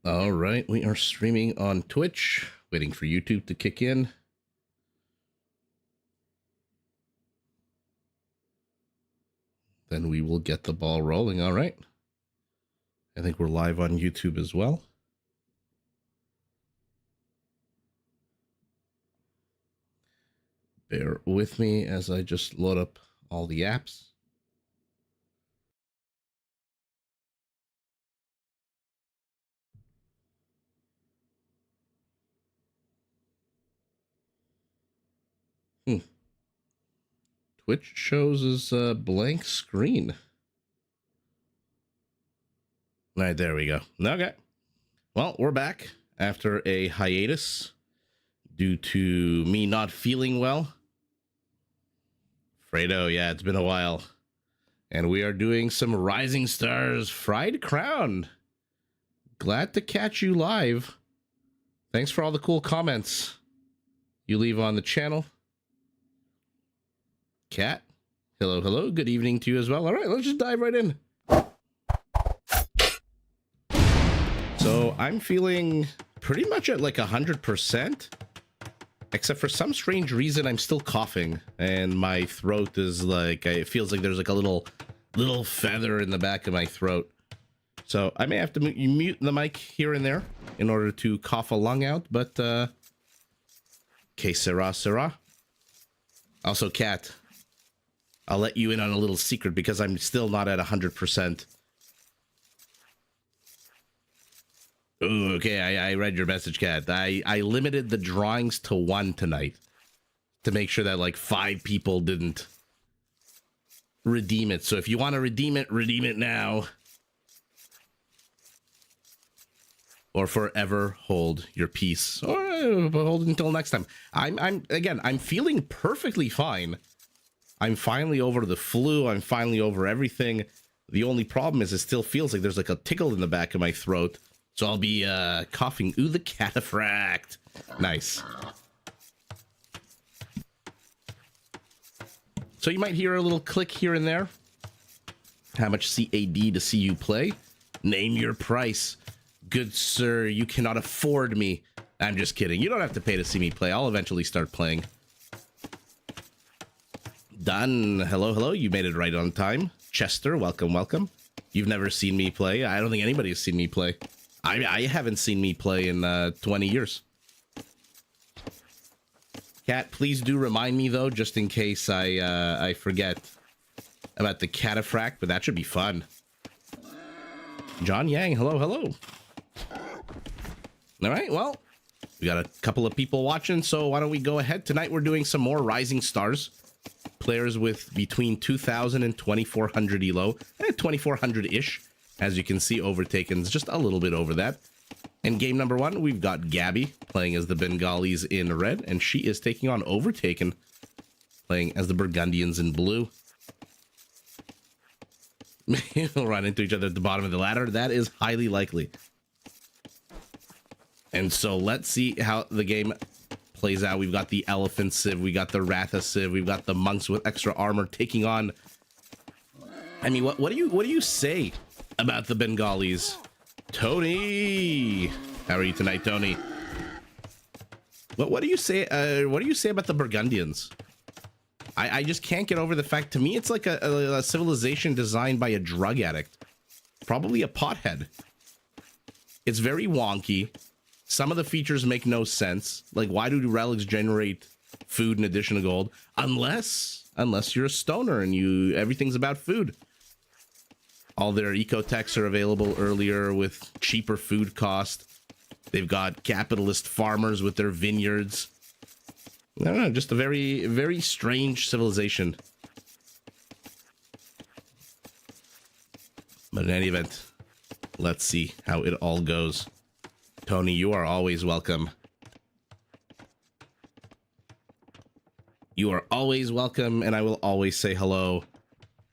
All right, we are streaming on Twitch, waiting for YouTube to kick in. Then we will get the ball rolling. All right. I think we're live on YouTube as well. Bear with me as I just load up all the apps. Twitch shows as a blank screen. All right, there we go. Okay. Well, we're back after a hiatus due to me not feeling well. Fredo, yeah, it's been a while. And we are doing some Rising Stars Fried Crown. Glad to catch you live. Thanks for all the cool comments you leave on the channel. Kat, hello, hello. Good evening to you as well. All right, let's just dive right in. So I'm feeling pretty much at like 100%, except for some strange reason I'm still coughing and my throat is like, it feels like there's like a little feather in the back of my throat. So I may have to mute the mic here and there in order to cough a lung out, but que sera, sera. Also, Kat, I'll let you in on a little secret because I'm still not at 100%. Ooh, okay, I read your message, Kat. I limited the drawings to 1 tonight to make sure that like 5 people didn't redeem it. So if you want to redeem it now. Or forever hold your peace. Or hold until next time. I'm feeling perfectly fine. I'm finally over the flu. I'm finally over everything. The only problem is it still feels like there's like a tickle in the back of my throat. So I'll be coughing. Ooh, the cataphract. Nice. So you might hear a little click here and there. How much CAD to see you play? Name your price. Good sir, you cannot afford me. I'm just kidding. You don't have to pay to see me play. I'll eventually start playing. Done. Hello, hello. You made it right on time. Chester, welcome, welcome. You've never seen me play. I don't think anybody's seen me play. I haven't seen me play in 20 years. Kat, please do remind me, though, just in case I forget about the cataphract, but that should be fun. John Yang, hello, hello. All right, well, we got a couple of people watching, so why don't we go ahead? Tonight we're doing some more Rising Stars. Players with between 2,000 and 2,400 elo. 2,400-ish. As you can see, Overtaken's just a little bit over that. And game number 1, we've got Gabby playing as the Bengalis in red, and she is taking on Overtaken, playing as the Burgundians in blue. We'll run into each other at the bottom of the ladder. That is highly likely. And so let's see how the game plays out. We've got the Elephant Civ, we got the Ratha Civ, we've got the monks with extra armor taking on. I mean, what do you say about the Bengalis? Tony, how are you tonight, Tony? What do you say? What do you say about the Burgundians? I just can't get over the fact. To me, it's like a civilization designed by a drug addict, probably a pothead. It's very wonky. Some of the features make no sense. Like, why do relics generate food in addition to gold? Unless you're a stoner and everything's about food. All their eco-techs are available earlier with cheaper food cost. They've got capitalist farmers with their vineyards. I don't know, just a very, very strange civilization. But in any event, let's see how it all goes. Tony, you are always welcome. You are always welcome, and I will always say hello.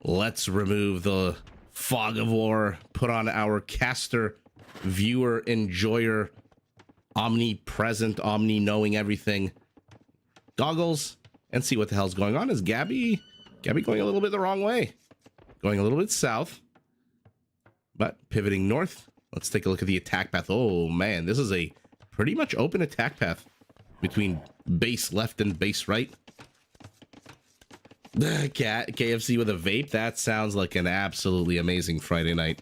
Let's remove the fog of war, put on our caster, viewer, enjoyer, omnipresent, omni-knowing everything goggles, and see what the hell's going on. Is Gabby going a little bit the wrong way? Going a little bit south, but pivoting north. Let's take a look at the attack path. Oh, man, this is a pretty much open attack path between base left and base right. KFC with a vape. That sounds like an absolutely amazing Friday night.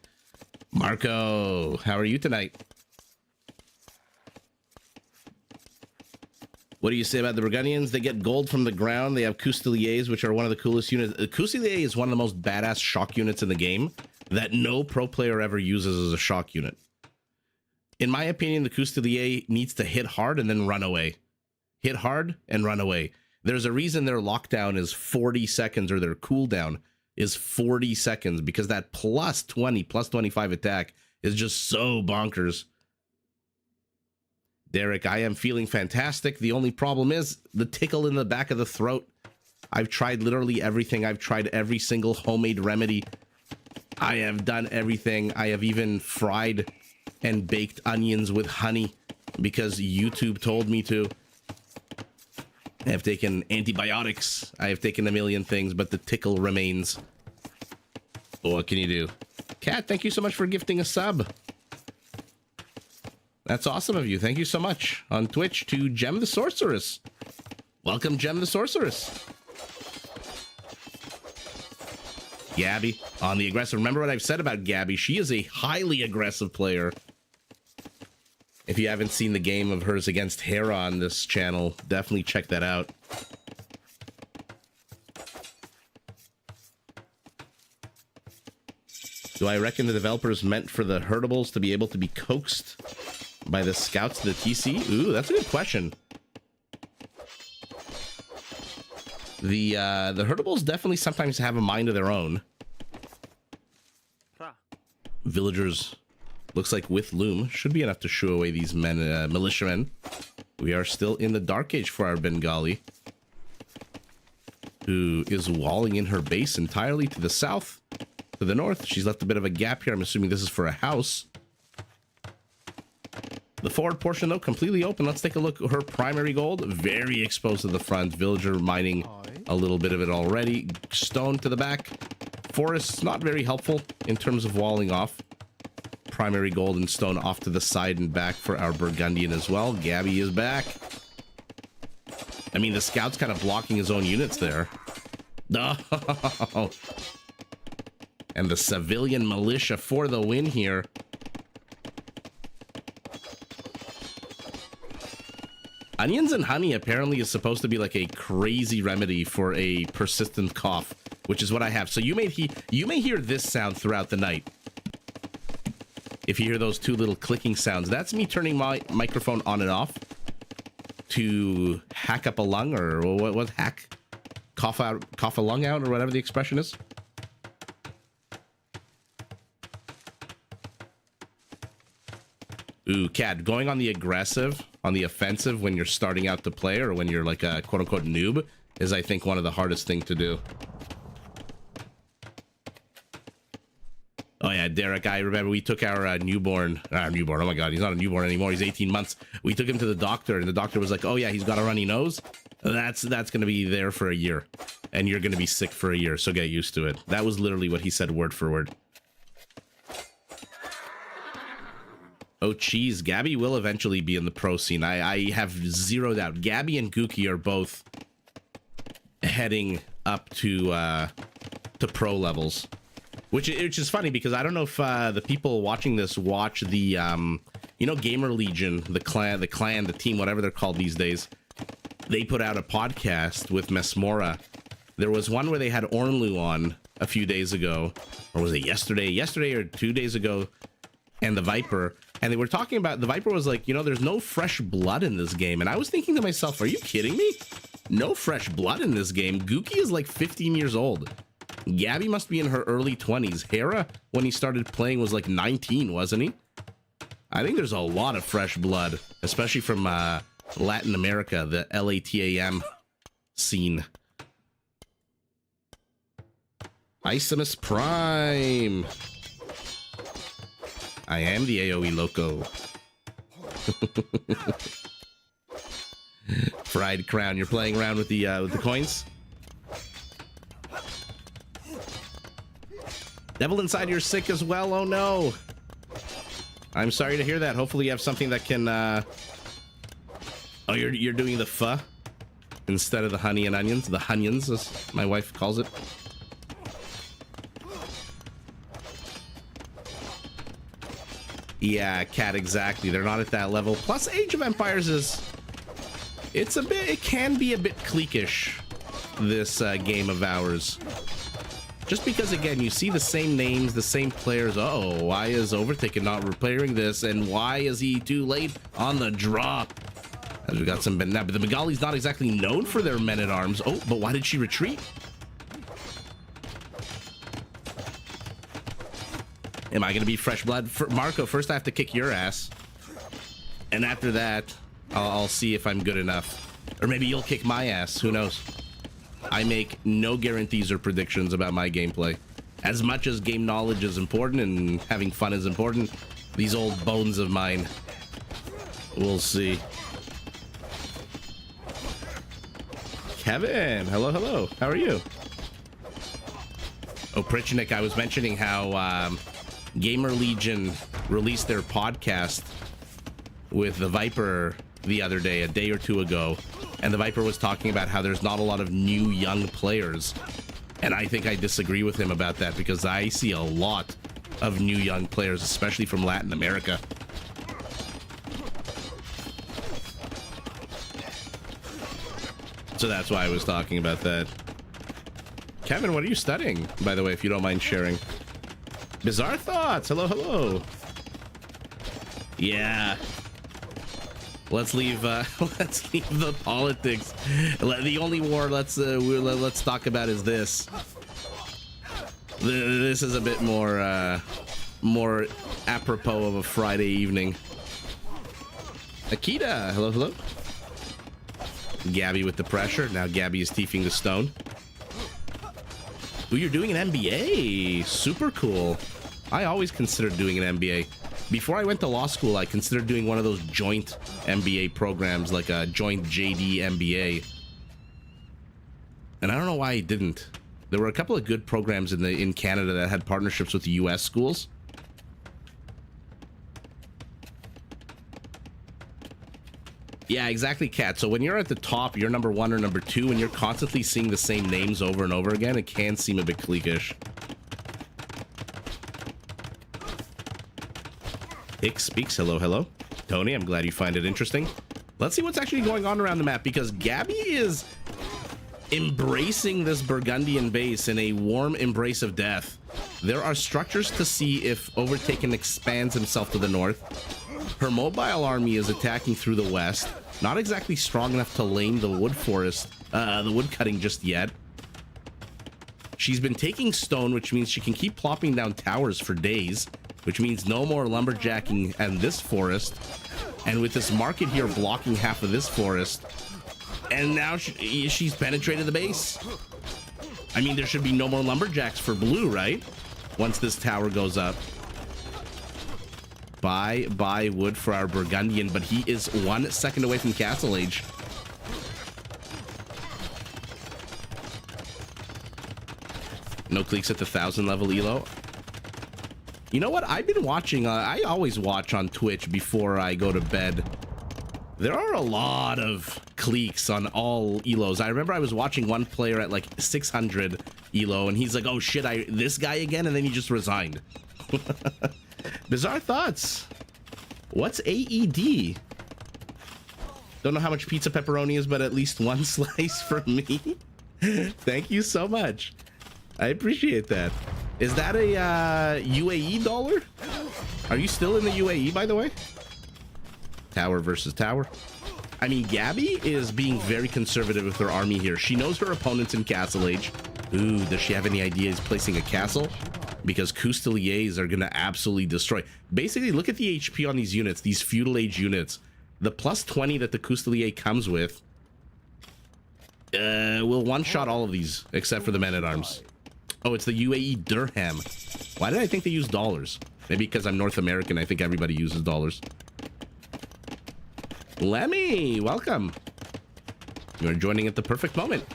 Marco, how are you tonight? What do you say about the Burgundians? They get gold from the ground. They have Custeliers, which are one of the coolest units. Custelier is one of the most badass shock units in the game that no pro player ever uses as a shock unit. In my opinion, the Custelier needs to hit hard and then run away. Hit hard and run away. There's a reason their lockdown is 40 seconds or their cooldown is 40 seconds because that plus 20, plus 25 attack is just so bonkers. Derek, I am feeling fantastic. The only problem is the tickle in the back of the throat. I've tried literally everything. I've tried every single homemade remedy. I have done everything. I have even fried and baked onions with honey because YouTube told me to. I have taken antibiotics. I have taken a million things, but the tickle remains. What can you do? Kat, thank you so much for gifting a sub. That's awesome of you. Thank you so much. On Twitch to Gem the Sorceress. Welcome, Gem the Sorceress. Gabby on the aggressive. Remember what I've said about Gabby. She is a highly aggressive player. If you haven't seen the game of hers against Hera on this channel, definitely check that out. Do I reckon the developers meant for the herdables to be able to be coaxed by the scouts to the TC? Ooh, that's a good question. The herdables definitely sometimes have a mind of their own. Villagers, looks like with loom, should be enough to shoo away these men, militiamen. We are still in the Dark Age for our Bengali, who is walling in her base entirely to the south. To the north, she's left a bit of a gap here. I'm assuming this is for a house. The forward portion, though, completely open. Let's take a look at her primary gold. Very exposed to the front. Villager mining a little bit of it already. Stone to the back. Forest, not very helpful in terms of walling off. Primary gold and stone off to the side and back for our Burgundian as well. Gabby is back. I mean, the scout's kind of blocking his own units there. Oh. And the civilian militia for the win here. Onions and honey apparently is supposed to be like a crazy remedy for a persistent cough, which is what I have. So you may hear this sound throughout the night. If you hear those two little clicking sounds, that's me turning my microphone on and off to hack up a lung, or what hack? Cough a lung out, or whatever the expression is. Ooh, Cat, going on the aggressive, on the offensive when you're starting out to play, or when you're like a quote-unquote noob, is I think one of the hardest things to do. Oh yeah, Derek, I remember we took our newborn, oh my god, he's not a newborn anymore, he's 18 months. We took him to the doctor, and the doctor was like, oh yeah, he's got a runny nose. That's gonna be there for a year, and you're gonna be sick for a year, so get used to it. That was literally what he said word for word. Oh, cheese. Gabby will eventually be in the pro scene. I have zero doubt. Gabby and Gookie are both heading up to pro levels, which is funny because I don't know if the people watching this watch the you know, Gamer Legion, the clan, the team, whatever they're called these days. They put out a podcast with Mesmora. There was one where they had Ornlu on a few days ago, or was it yesterday or 2 days ago, and the Viper. And they were talking about, the Viper was like, you know, there's no fresh blood in this game. And I was thinking to myself, are you kidding me? No fresh blood in this game. Gookie is like 15 years old. Gabby must be in her early 20s. Hera, when he started playing, was like 19, wasn't he? I think there's a lot of fresh blood, especially from Latin America, the LATAM scene. Isimus Prime. I am the AoE loco. Fried Crown, you're playing around with the coins. Devil Inside, you're sick as well. Oh no. I'm sorry to hear that. Hopefully you have something that can, Oh, you're doing the pho instead of the honey and onions. The hunions, as my wife calls it. Yeah, cat, exactly. They're not at that level. Plus, Age of Empires is... It can be a bit cliquish, this game of ours. Just because, again, you see the same names, the same players. Oh, why is Overtaken not repairing this? And why is he too late on the draw? As we got some... But the Begali's not exactly known for their men-at-arms. Oh, but why did she retreat? Am I going to be fresh blood? Marco, first I have to kick your ass. And after that, I'll see if I'm good enough. Or maybe you'll kick my ass. Who knows? I make no guarantees or predictions about my gameplay. As much as game knowledge is important and having fun is important, these old bones of mine, we'll see. Kevin, hello. How are you? Oh, Prichnik, I was mentioning how Gamer Legion released their podcast with the Viper the other day, a day or two ago. And the Viper was talking about how there's not a lot of new young players. And I think I disagree with him about that, because I see a lot of new young players, especially from Latin America. So that's why I was talking about that. Kevin, what are you studying, by the way, if you don't mind sharing? Bizarre Thoughts, hello. Yeah. Let's leave the politics. The only war let's talk about is this. This is a bit more apropos of a Friday evening. Akita, hello. Gabby with the pressure. Now Gabby is teething the stone. Ooh, you're doing an MBA. Super cool. I always considered doing an MBA. Before I went to law school, I considered doing one of those joint MBA programs, like a joint JD MBA. And I don't know why I didn't. There were a couple of good programs in Canada that had partnerships with the US schools. Yeah, exactly, Kat. So when you're at the top, you're number 1 or number 2, and you're constantly seeing the same names over and over again, it can seem a bit cliquish. Hicks speaks, hello. Tony, I'm glad you find it interesting. Let's see what's actually going on around the map, because Gabby is embracing this Burgundian base in a warm embrace of death. There are structures to see if Overtaken expands himself to the north. Her mobile army is attacking through the west. Not exactly strong enough to lame the wood forest, the wood cutting just yet. She's been taking stone, which means she can keep plopping down towers for days, which means no more lumberjacking and this forest. And with this market here blocking half of this forest, and now she's penetrated the base. I mean, there should be no more lumberjacks for blue, right? Once this tower goes up. Buy wood for our Burgundian, but he is 1 second away from Castle Age. No cliques at the 1000 level Elo. You know what? I've been watching, I always watch on Twitch before I go to bed. There are a lot of cliques on all Elos. I remember I was watching one player at like 600 Elo, and he's like, oh shit, this guy again? And then he just resigned. Bizarre Thoughts. What's AED? Don't know how much pizza pepperoni is, but at least 1 slice for me. Thank you so much. I appreciate that. Is that a UAE dollar? Are you still in the UAE, by the way? Tower versus tower. I mean, Gabby is being very conservative with her army here. She knows her opponent's in Castle Age. Ooh, does she have any ideas placing a castle? Because Cousteliers are going to absolutely destroy. Basically, look at the HP on these units, these feudal age units. The plus 20 that the Coustelier comes with will one-shot all of these, except for the men-at-arms. Oh, it's the UAE dirham. Why did I think they use dollars? Maybe because I'm North American, I think everybody uses dollars. Lemmy, welcome. You're joining at the perfect moment.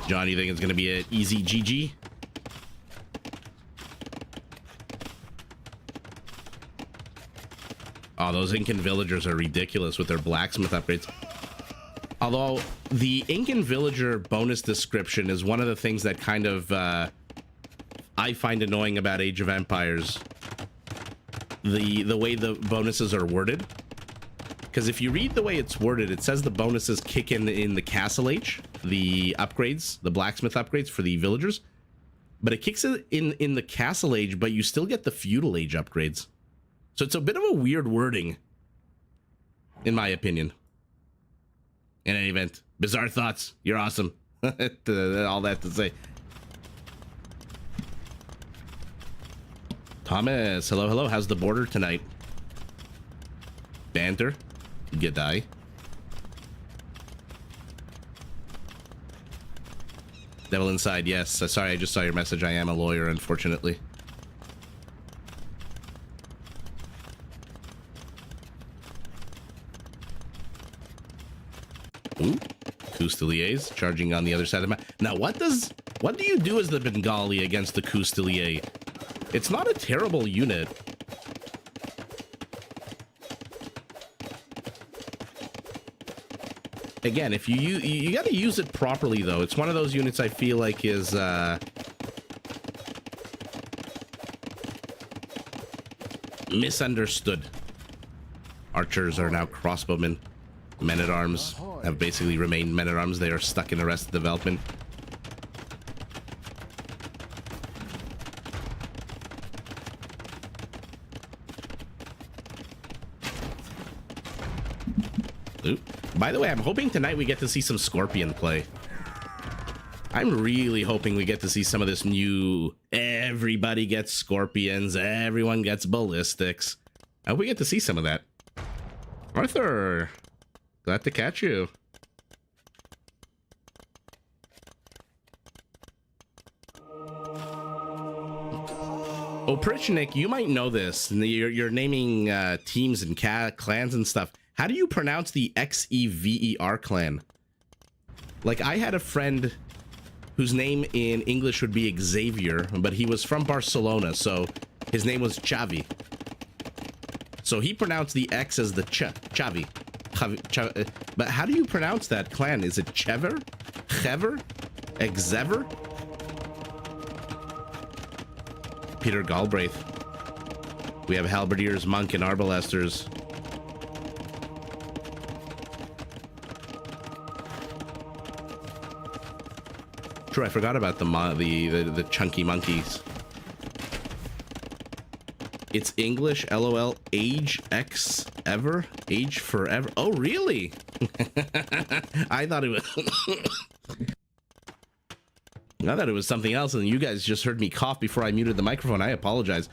John, you think it's going to be an easy GG? Oh, those Incan villagers are ridiculous with their blacksmith upgrades. Although the Incan villager bonus description is one of the things that kind of I find annoying about Age of Empires. The way the bonuses are worded. Because if you read the way it's worded, it says the bonuses kick in the Castle Age, the upgrades, the blacksmith upgrades for the villagers. But it kicks it in the Castle Age, but you still get the Feudal Age upgrades. So it's a bit of a weird wording, in my opinion. In any event, bizarre thoughts. You're awesome. All that to say. Thomas, hello, hello. How's the border tonight? Banter. G'day. Devil Inside, yes. Sorry, I just saw your message. I am a lawyer, unfortunately. Ooh, Cousteliers charging on the other side of the map. Now, what do you do as the Bengali against the Coustelier? It's not a terrible unit. Again, if you got to use it properly, though. It's one of those units I feel like is misunderstood. Archers are now crossbowmen. Men-at-arms have basically remained men-at-arms. They are stuck in Arrested Development. Ooh. By the way, I'm hoping tonight we get to see some Scorpion play. I'm really hoping we get to see some of this new everybody gets Scorpions, everyone gets ballistics. I hope we get to see some of that. Arthur, glad to catch you. Oprichnik, you might know this. You're naming teams and clans and stuff. How do you pronounce the XEVER clan? Like, I had a friend whose name in English would be Xavier, but he was from Barcelona, so his name was Xavi. So he pronounced the X as the Xavi. But how do you pronounce that clan? Is it Chever? Chever? Xever? Peter Galbraith. We have Halberdiers, Monk, and Arbalesters. True, I forgot about the chunky monkeys. It's English, LOL, age X ever, age forever. Oh, really? I thought it was. I thought it was something else, and you guys just heard me cough before I muted the microphone. I apologize.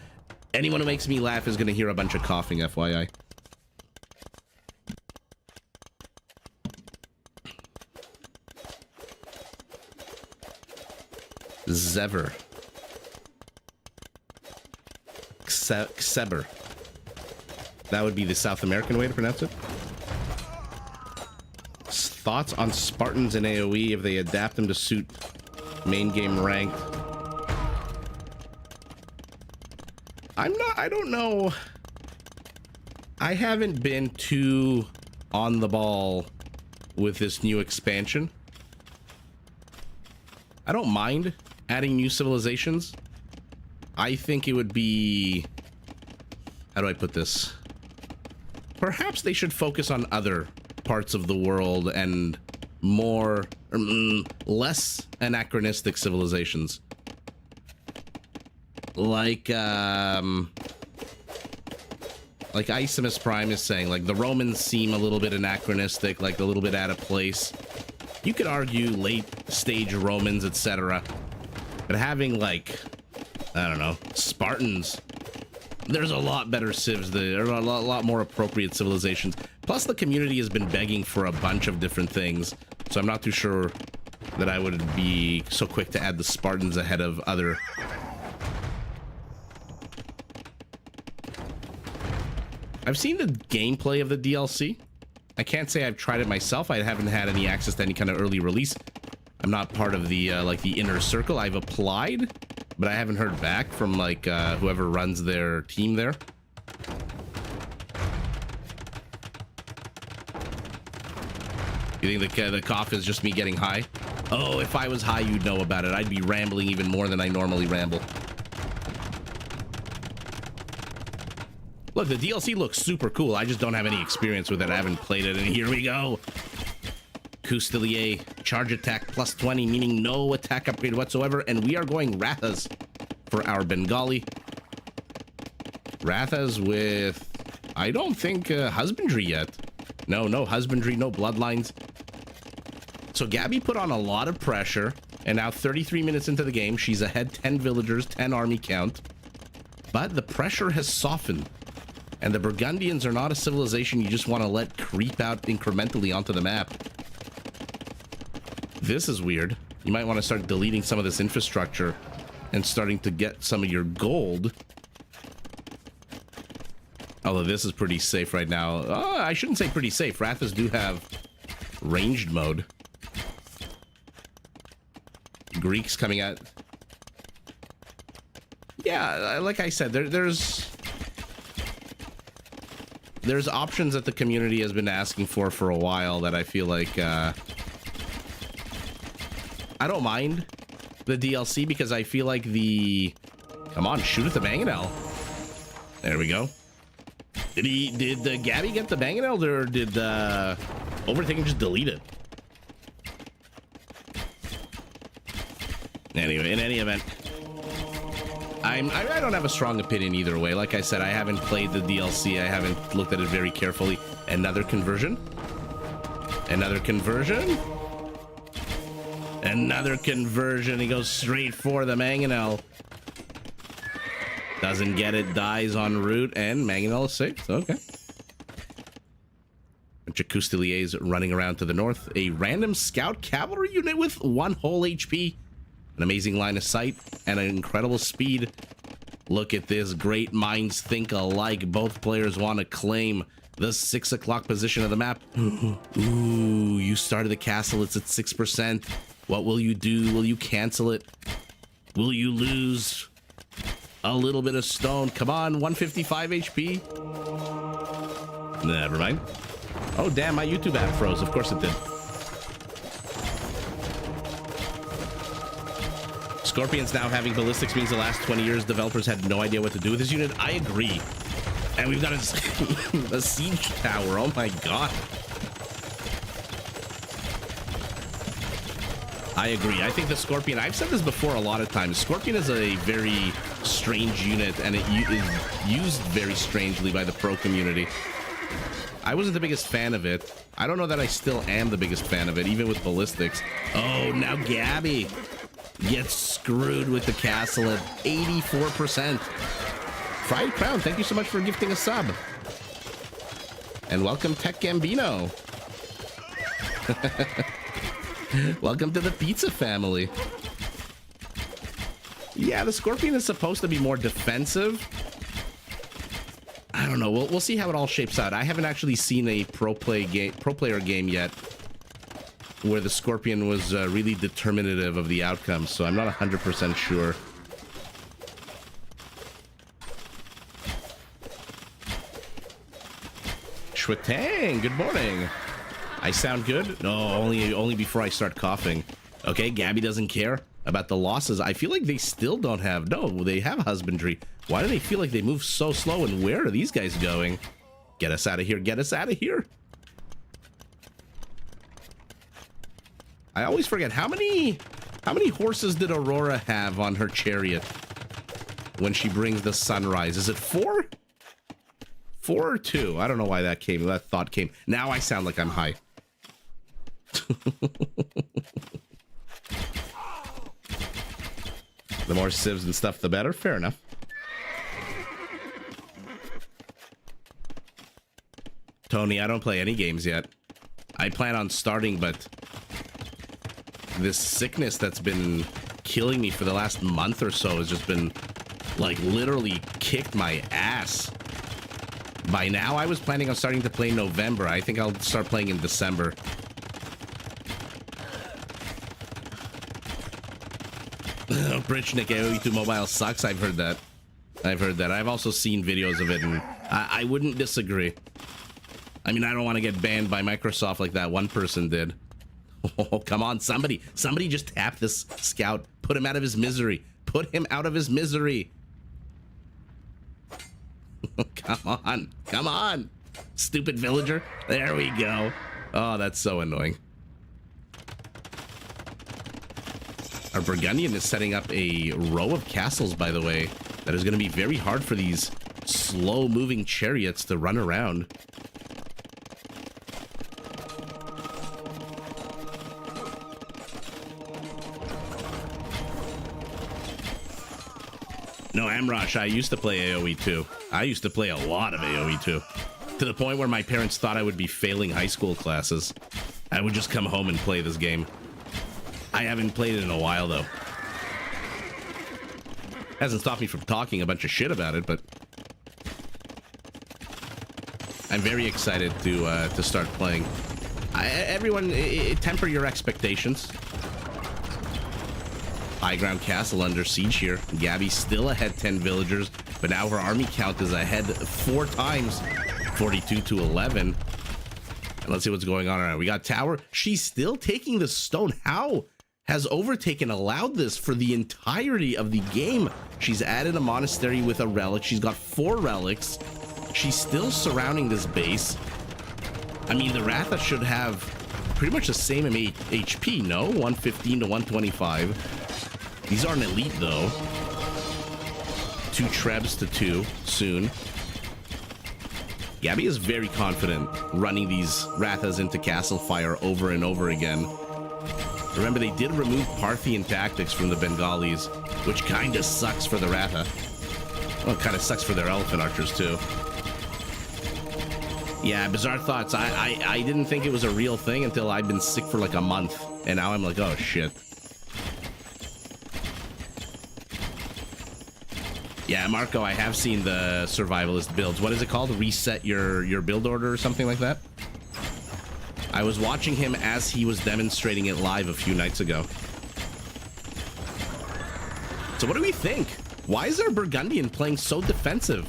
Anyone who makes me laugh is going to hear a bunch of coughing, FYI. Zever. Xeber. That would be the South American way to pronounce it. Thoughts on Spartans in AoE if they adapt them to suit main game ranked? I don't know. I haven't been too on the ball with this new expansion. I don't mind adding new civilizations. I think it would be... How do I put this? Perhaps they should focus on other parts of the world and more... less anachronistic civilizations. Like Isimus Prime is saying, like, the Romans seem a little bit anachronistic, like a little bit out of place. You could argue late stage Romans, etc. But having, like, I don't know, Spartans, there's a lot better civs, there are a lot more appropriate civilizations. Plus, the community has been begging for a bunch of different things, so I'm not too sure that I would be so quick to add the Spartans ahead of other... I've seen the gameplay of the DLC. I can't say I've tried it myself. I haven't had any access to any kind of early release. I'm not part of the like the inner circle. I've applied, but I haven't heard back from like whoever runs their team there. You think the cough is just me getting high? Oh, if I was high, you'd know about it. I'd be rambling even more than I normally ramble. Look, the DLC looks super cool. I just don't have any experience with it. I haven't played it, and here we go. Coustelier, charge attack plus 20, meaning no attack upgrade whatsoever, and we are going Rathas for our Bengali. Rathas with, I don't think, husbandry yet. No husbandry, no bloodlines. So Gabby put on a lot of pressure, and now 33 minutes into the game, she's ahead 10 villagers, 10 army count. But the pressure has softened, and the Burgundians are not a civilization you just want to let creep out incrementally onto the map. This is weird. You might want to start deleting some of this infrastructure and starting to get some of your gold. Although this is pretty safe right now. I shouldn't say pretty safe. Rathas do have ranged mode. Greeks coming out. Yeah, like I said, there's options that the community has been asking for a while that I feel like I don't mind the DLC because I feel like the... Come on, shoot at the mangonel. There we go. Did Gabby get the mangonel, or did Overtaken just delete it? Anyway, in any event, I don't have a strong opinion either way. Like I said, I haven't played the DLC. I haven't looked at it very carefully. Another conversion. Another conversion. Another conversion. He goes straight for the mangonel. Doesn't get it, dies en route, and mangonel is safe. Okay. Cousteliers running around to the north. A random scout cavalry unit with 1 whole HP. An amazing line of sight and an incredible speed. Look at this. Great minds think alike. Both players want to claim the 6 o'clock position of the map. Ooh, you started the castle. It's at 6%. What will you do? Will you cancel it? Will you lose a little bit of stone? Come on, 155 HP. Never mind. Oh, damn, my YouTube app froze. Of course it did. Scorpions now having ballistics means the last 20 years developers had no idea what to do with this unit. I agree. And we've got a siege tower. Oh my god. I agree. I think the Scorpion, I've said this before a lot of times, Scorpion is a very strange unit, and it is used very strangely by the pro community. I wasn't the biggest fan of it. I don't know that I still am the biggest fan of it, even with ballistics. Oh, now Gabby gets screwed with the castle at 84%. Fried Crown, thank you so much for gifting a sub. And welcome Tech Gambino. Welcome to the pizza family. Yeah, the Scorpion is supposed to be more defensive. I don't know. We'll see how it all shapes out. I haven't actually seen a pro player game yet where the Scorpion was really determinative of the outcome, so I'm not 100% sure. Shwatang, good morning. I sound good? No, only before I start coughing. Okay, Gabby doesn't care about the losses. I feel like they still don't have... No, they have husbandry. Why do they feel like they move so slow, and where are these guys going? Get us out of here. Get us out of here. I always forget, how many horses did Aurora have on her chariot when she brings the sunrise? Is it 4? 4 or 2? I don't know why that thought came. Now I sound like I'm high. The more civs and stuff, the better. Fair enough. Tony, I don't play any games yet. I plan on starting, but this sickness that's been killing me for the last month or so has just been, like, literally kicked my ass. By now, I was planning on starting to play in November. I think I'll start playing in December. Brichnik AoE2 mobile sucks. I've heard that. I've also seen videos of it, and I wouldn't disagree. I mean, I don't want to get banned by Microsoft like that one person did. Oh, come on, somebody just tap this scout. Put him out of his misery. Put him out of his misery. Come on. Stupid villager. There we go. Oh, that's so annoying. Our Burgundian is setting up a row of castles, by the way, that is going to be very hard for these slow-moving chariots to run around. No, Amrosh, I used to play AoE too. I used to play a lot of AoE too. To the point where my parents thought I would be failing high school classes. I would just come home and play this game. I haven't played it in a while, though. Hasn't stopped me from talking a bunch of shit about it, but I'm very excited to start playing. Everyone, temper your expectations. High ground castle under siege here. Gabby's still ahead 10 villagers, but now her army count is ahead 4 times, 42 to 11. And let's see what's going on. All right, we got tower. She's still taking the stone. How has Overtaken allowed this for the entirety of the game? She's added a monastery with a relic. She's got 4 relics. She's still surrounding this base. I mean, the Ratha should have pretty much the same HP, no? 115 to 125. These aren't elite, though. 2 Trebs to 2 soon. Gabby is very confident running these Rathas into castle fire over and over again. Remember, they did remove Parthian tactics from the Bengalis, which kind of sucks for the Ratha. Well, it kind of sucks for their elephant archers, too. Yeah, bizarre thoughts. I didn't think it was a real thing until I'd been sick for like a month. And now I'm like, oh, shit. Yeah, Marco, I have seen the survivalist builds. What is it called? Reset your build order or something like that? I was watching him as he was demonstrating it live a few nights ago. So what do we think? Why is our Burgundian playing so defensive?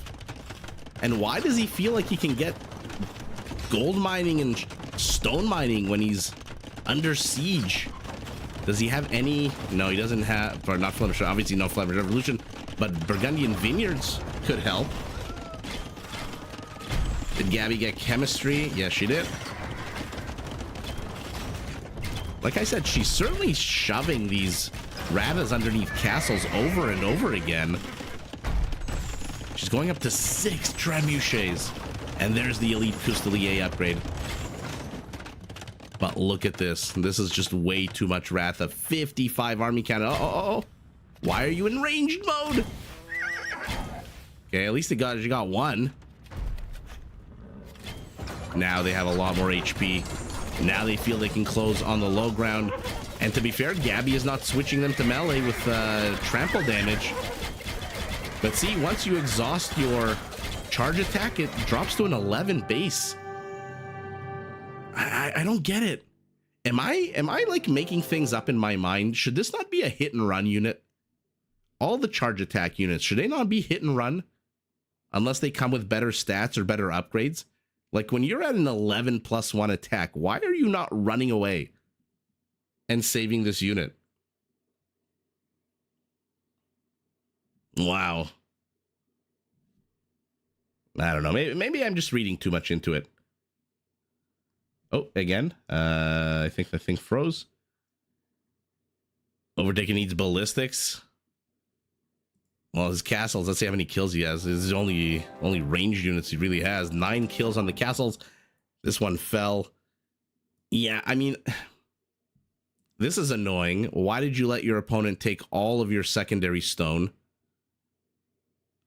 And why does he feel like he can get gold mining and stone mining when he's under siege? Does he have any? No, he doesn't have, or not Flemish, obviously no Flemish Revolution, but Burgundian vineyards could help. Did Gabby get chemistry? Yes, she did. Like I said, she's certainly shoving these Rathas underneath castles over and over again. She's going up to 6 trebuchets. And there's the elite Custelier upgrade. But look at this. This is just way too much Ratha. 55 army count. Oh. Why are you in ranged mode? Okay, at least you got 1. Now they have a lot more HP. Now they feel they can close on the low ground. And to be fair, Gabby is not switching them to melee with trample damage. But see, once you exhaust your charge attack, it drops to an 11 base. I don't get it. Am I like making things up in my mind? Should this not be a hit and run unit? All the charge attack units, should they not be hit and run? Unless they come with better stats or better upgrades? Like when you're at an 11+1 attack, why are you not running away and saving this unit? Wow. I don't know. Maybe I'm just reading too much into it. Oh, again. I think the thing froze. Overtaken needs ballistics. Well, his castles, let's see how many kills he has. This is only ranged units he really has. 9 kills on the castles. This one fell. Yeah, I mean, this is annoying. Why did you let your opponent take all of your secondary stone?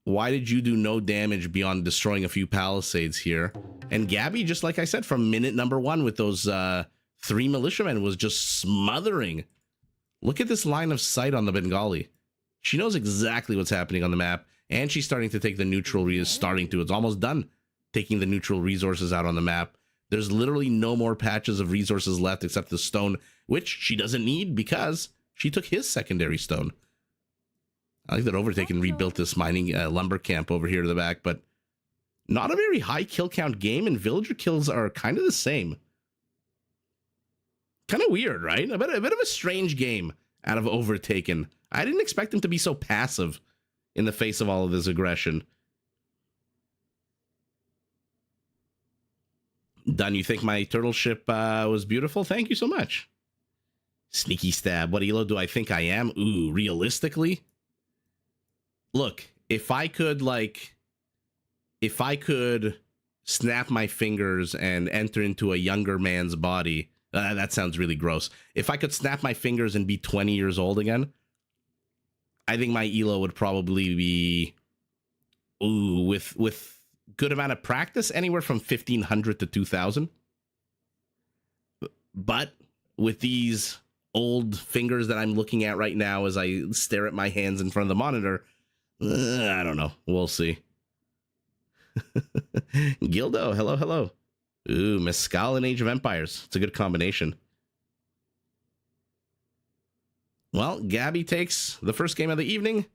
Why did you do no damage beyond destroying a few palisades here? And Gabby, just like I said, from minute number 1 with those 3 militiamen was just smothering. Look at this line of sight on the Bengali. She knows exactly what's happening on the map, and she's starting to take the neutral, it's almost done taking the neutral resources out on the map. There's literally no more patches of resources left except the stone, which she doesn't need because she took his secondary stone. I like that Overtaken rebuilt this mining lumber camp over here to the back, but not a very high kill count game, and villager kills are kind of the same. Kind of weird, right? A bit of a strange game out of Overtaken. I didn't expect him to be so passive in the face of all of this aggression. Done, you think my turtle ship was beautiful? Thank you so much. Sneaky stab. What elo do I think I am? Ooh, realistically? Look, if I could snap my fingers and enter into a younger man's body, that sounds really gross. If I could snap my fingers and be 20 years old again, I think my elo would probably be, ooh, with good amount of practice, anywhere from 1,500 to 2,000. But with these old fingers that I'm looking at right now as I stare at my hands in front of the monitor, I don't know. We'll see. Gildo, hello, hello. Ooh, Mescal and Age of Empires. It's a good combination. Well, Gabby takes the first game of the evening.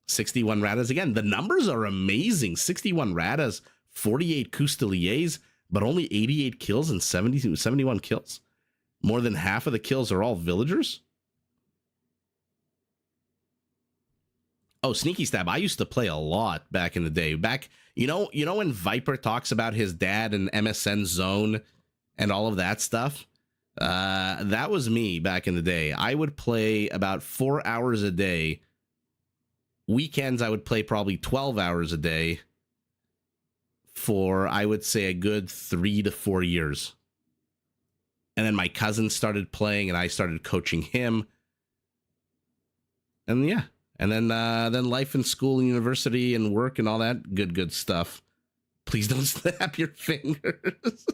61 Radas again. The numbers are amazing. 61 Radas, 48 Custeliers, but only 88 kills and 71 kills. More than half of the kills are all villagers. Oh, Sneaky Stab. I used to play a lot back in the day. Back, you know when Viper talks about his dad and MSN Zone and all of that stuff? That was me back in the day. I would play about 4 hours a day. Weekends, I would play probably 12 hours a day for, I would say, a good 3 to 4 years. And then my cousin started playing, and I started coaching him. And yeah, and then life in school and university and work and all that good stuff. Please don't snap your fingers.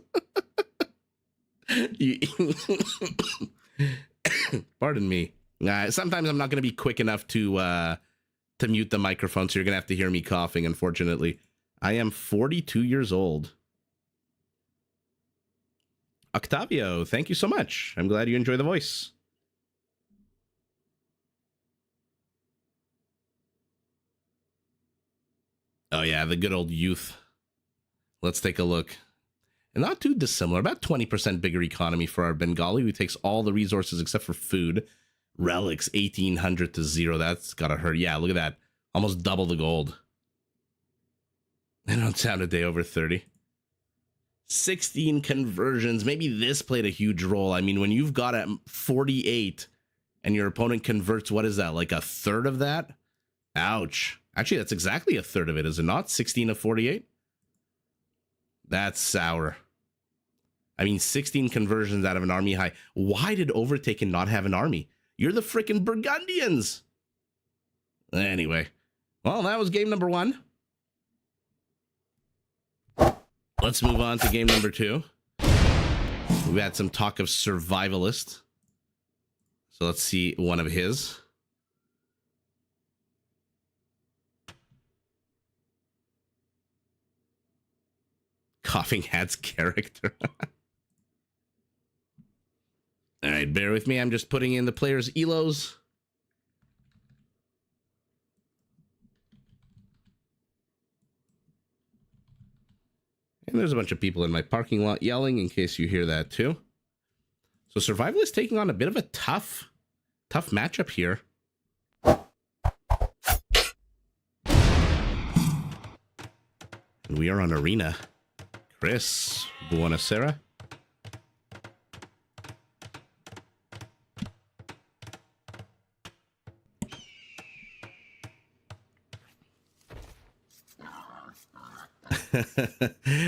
Pardon me. Sometimes I'm not going to be quick enough to mute the microphone, so you're going to have to hear me coughing, unfortunately. I am 42 years old. Octavio, thank you so much. I'm glad you enjoy the voice. Oh yeah, the good old youth. Let's take a look. And not too dissimilar, about 20% bigger economy for our Bengali, who takes all the resources except for food. Relics, 1,800 to 0. That's gotta hurt. Yeah, look at that. Almost double the gold. And on sound a day over 30. 16 conversions. Maybe this played a huge role. I mean, when you've got at 48 and your opponent converts, what is that? Like a third of that? Ouch. Actually, that's exactly a third of it, is it not? 16 of 48? That's sour. I mean, 16 conversions out of an army high. Why did Overtaken not have an army? You're the frickin' Burgundians. Anyway. Well, that was game number 1. Let's move on to game number 2. We've had some talk of Survivalist. So let's see one of his. Coughing Hat's character. All right, bear with me. I'm just putting in the players' elos. And there's a bunch of people in my parking lot yelling, in case you hear that too. So Survivalist taking on a bit of a tough matchup here. And we are on Arena. Chris, buonasera.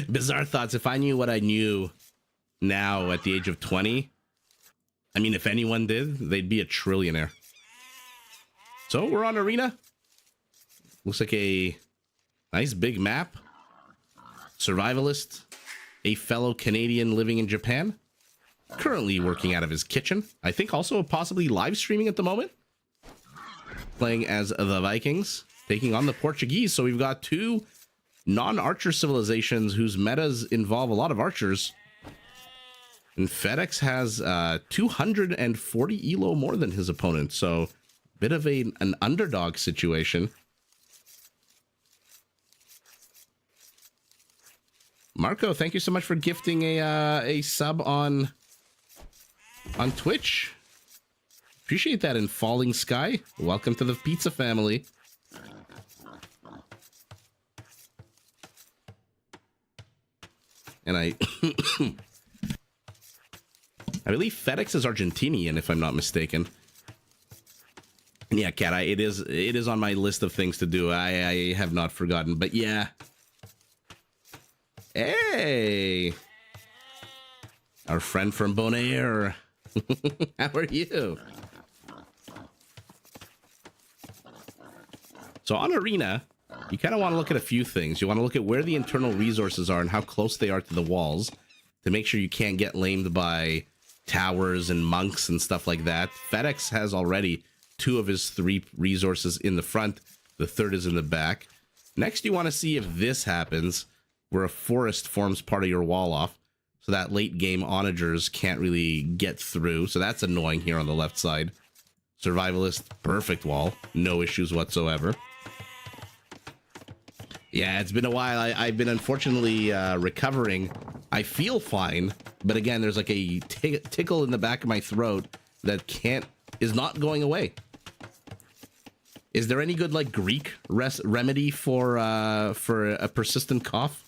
Bizarre thoughts. If I knew what I knew now at the age of 20, I mean, if anyone did, they'd be a trillionaire. So we're on Arena. Looks like a nice big map. Survivalist, a fellow Canadian living in Japan, currently working out of his kitchen. I think also possibly live streaming at the moment. Playing as the Vikings, taking on the Portuguese. So we've got two non-archer civilizations whose metas involve a lot of archers. And FedEx has 240 elo more than his opponent. So Bit of an underdog situation. Marco, thank you so much for gifting a sub on Twitch. Appreciate that. In Falling Sky, welcome to the pizza family. And I believe FedEx is Argentinian, if I'm not mistaken. Yeah, Kat, it is on my list of things to do. I have not forgotten, but yeah. Hey, our friend from Bonaire. How are you? So on Arena, you kind of want to look at a few things. You want to look at where the internal resources are and how close they are to the walls to make sure you can't get lamed by towers and monks and stuff like that. FedEx has already 2 of his 3 resources in the front. The 3rd is in the back. Next, you want to see if this happens, where a forest forms part of your wall off, so that late game onagers can't really get through. So that's annoying here on the left side. Survivalist, perfect wall. No issues whatsoever. Yeah, it's been a while. I've been unfortunately recovering. I feel fine, but again, there's like a tickle in the back of my throat that is not going away. Is there any good like Greek remedy for a persistent cough?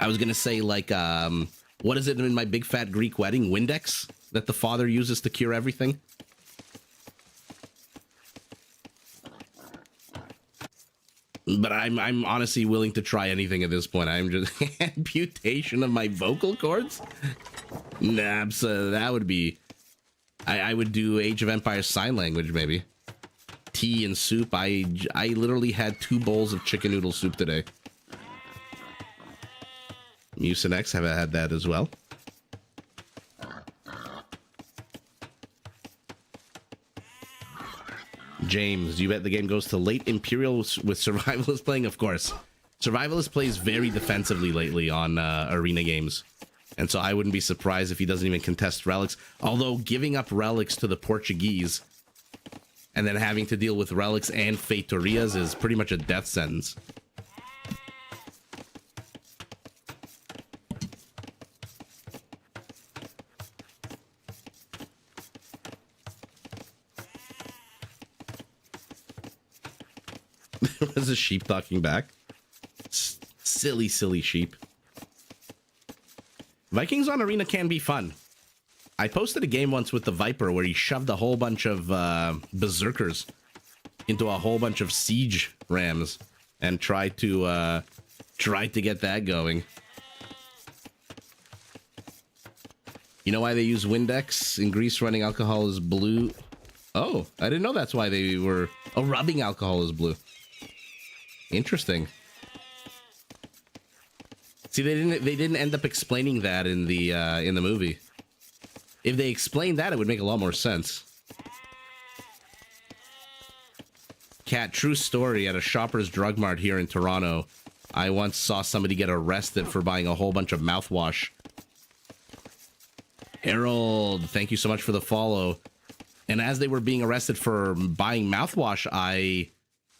I was gonna say like what is it in My Big Fat Greek Wedding? Windex that the father uses to cure everything. But I'm honestly willing to try anything at this point. I'm just amputation of my vocal cords. Nah, so that would be. I would do Age of Empires sign language maybe. Tea and soup. I literally had 2 bowls of chicken noodle soup today. Mucinex, have I had that as well? James, you bet the game goes to late Imperial with Survivalist playing? Of course. Survivalist plays very defensively lately on arena games. And so I wouldn't be surprised if he doesn't even contest relics. Although giving up relics to the Portuguese and then having to deal with relics and Feitorias is pretty much a death sentence. Was a sheep talking back? Silly sheep. Vikings on Arena can be fun. I posted a game once with the Viper where he shoved a whole bunch of berserkers into a whole bunch of siege rams and tried to get that going. You know why they use Windex? In Greece, running alcohol is blue. Oh, I didn't know that's why they were... Oh, rubbing alcohol is blue. Interesting. See, they didn't end up explaining that in the movie. If they explained that, it would make a lot more sense. Cat, true story. At a Shoppers Drug Mart here in Toronto, I once saw somebody get arrested for buying a whole bunch of mouthwash. Harold, thank you so much for the follow. And as they were being arrested for buying mouthwash, I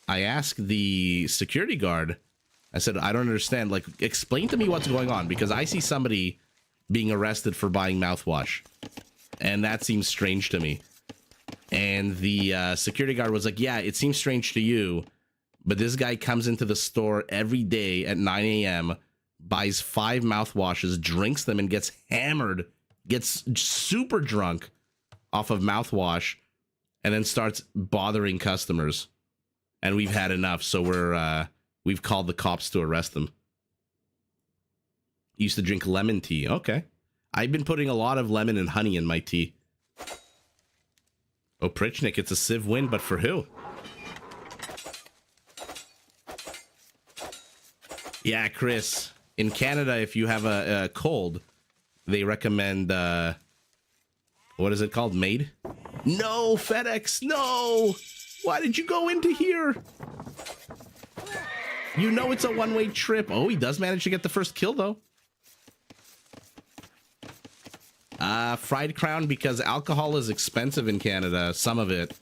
asked the security guard, I said, I don't understand. Like, explain to me what's going on, because I see somebody being arrested for buying mouthwash, and that seems strange to me. And the security guard was like, yeah, it seems strange to you, but this guy comes into the store every day at 9 a.m., buys 5 mouthwashes, drinks them, and gets hammered, gets super drunk off of mouthwash, and then starts bothering customers. And we've had enough, so we've called the cops to arrest them. Used to drink lemon tea. Okay. I've been putting a lot of lemon and honey in my tea. Oh, Pritchnick, it's a Civ win, but for who? Yeah, Chris. In Canada, if you have a cold, they recommend, what is it called? Maid? No, FedEx, no! Why did you go into here? You know it's a one-way trip. Oh, he does manage to get the first kill, though. Fried Crown because alcohol is expensive in Canada, some of it.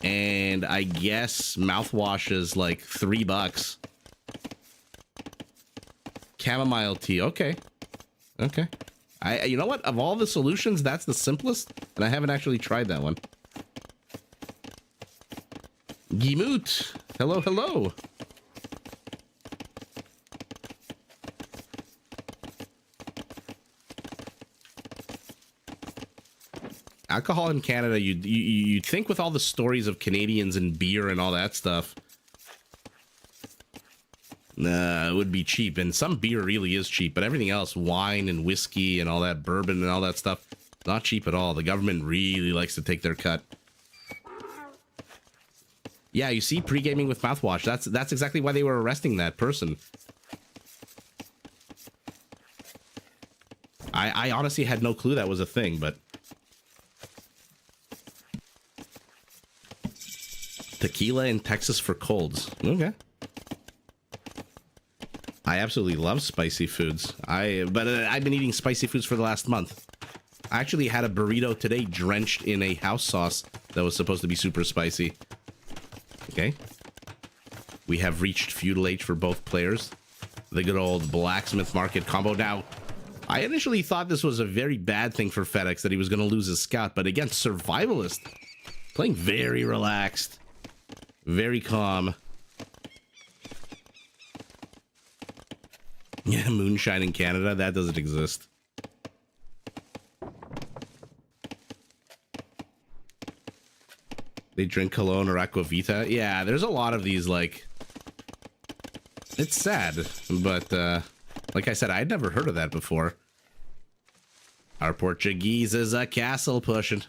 And I guess mouthwash is like $3. Chamomile tea. Okay. Okay. You know what? Of all the solutions, that's the simplest, and I haven't actually tried that one. Gimoot. Hello, hello. Alcohol in Canada, you'd think with all the stories of Canadians and beer and all that stuff, it would be cheap. And some beer really is cheap, but everything else, wine and whiskey and all that, bourbon and all that stuff, not cheap at all. The government really likes to take their cut. Yeah, you see, pre-gaming with mouthwash. That's exactly why they were arresting that person. I honestly had no clue that was a thing, but... Tequila in Texas for colds. Okay. I absolutely love spicy foods. I've been eating spicy foods for the last month. I actually had a burrito today drenched in a house sauce that was supposed to be super spicy. Okay. We have reached feudal age for both players. The good old blacksmith market combo. Now, I initially thought this was a very bad thing for FedEx that he was going to lose his scout, but again, Survivalist playing very relaxed. Very calm. Yeah, moonshine in Canada, that doesn't exist. They drink cologne or aquavita. Yeah, there's a lot of these, like... It's sad, but, like I said, I'd never heard of that before. Our Portuguese is a castle pushing.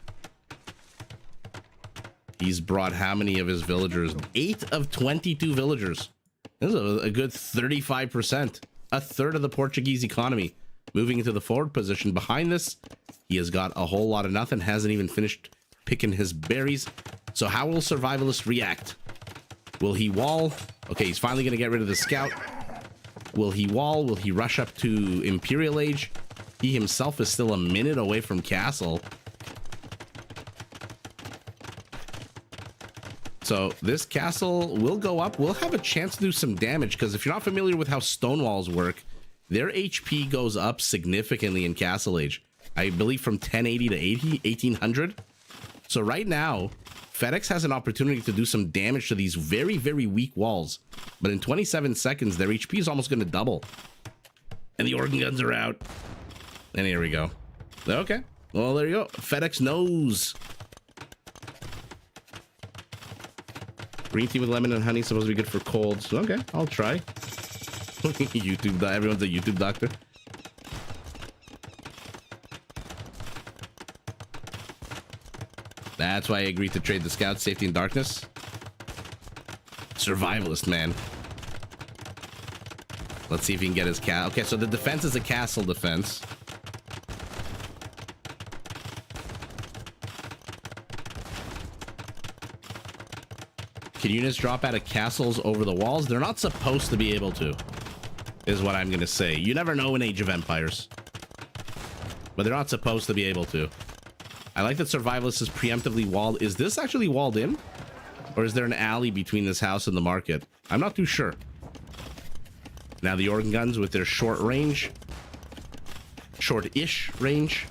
He's brought how many of his villagers? 8 of 22 villagers. This is a good 35%. A third of the Portuguese economy moving into the forward position. Behind this, he has got a whole lot of nothing. Hasn't even finished picking his berries. So how will Survivalist react? Will he wall? Okay, he's finally going to get rid of the scout. Will he wall? Will he rush up to Imperial Age? He himself is still a minute away from Castle. So this castle will go up. We'll have a chance to do some damage, because if you're not familiar with how stone walls work, their HP goes up significantly in Castle Age. I believe from 1080 to 1800. So right now, FedEx has an opportunity to do some damage to these very, very weak walls. But in 27 seconds, their HP is almost going to double. And the organ guns are out. And here we go. Okay. Well, there you go. FedEx knows. Green tea with lemon and honey is supposed to be good for colds. Okay, I'll try. YouTube, everyone's a YouTube doctor. That's why I agreed to trade the scout. Safety and darkness. Survivalist, man. Let's see if he can get his cat. Okay, so the defense is a castle defense. Can units drop out of castles over the walls? They're not supposed to be able to, is what I'm going to say. You never know in Age of Empires. But they're not supposed to be able to. I like that Survivalist is preemptively walled. Is this actually walled in? Or is there an alley between this house and the market? I'm not too sure. Now the organ guns with their short range. Short-ish range.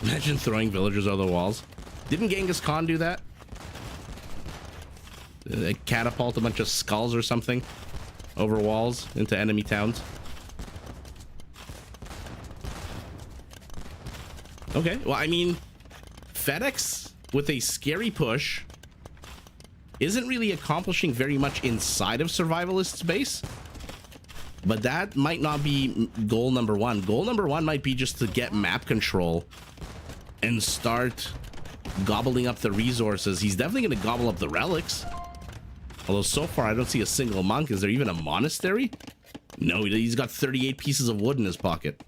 Imagine throwing villagers over the walls. Didn't Genghis Khan do that? They catapult a bunch of skulls or something over walls into enemy towns. Okay, well, I mean, FedEx with a scary push isn't really accomplishing very much inside of Survivalist's base, but that might not be goal number one. Goal number one might be just to get map control and start gobbling up the resources. He's definitely going to gobble up the relics. Although so far I don't see a single monk. Is there even a monastery? No, he's got 38 pieces of wood in his pocket.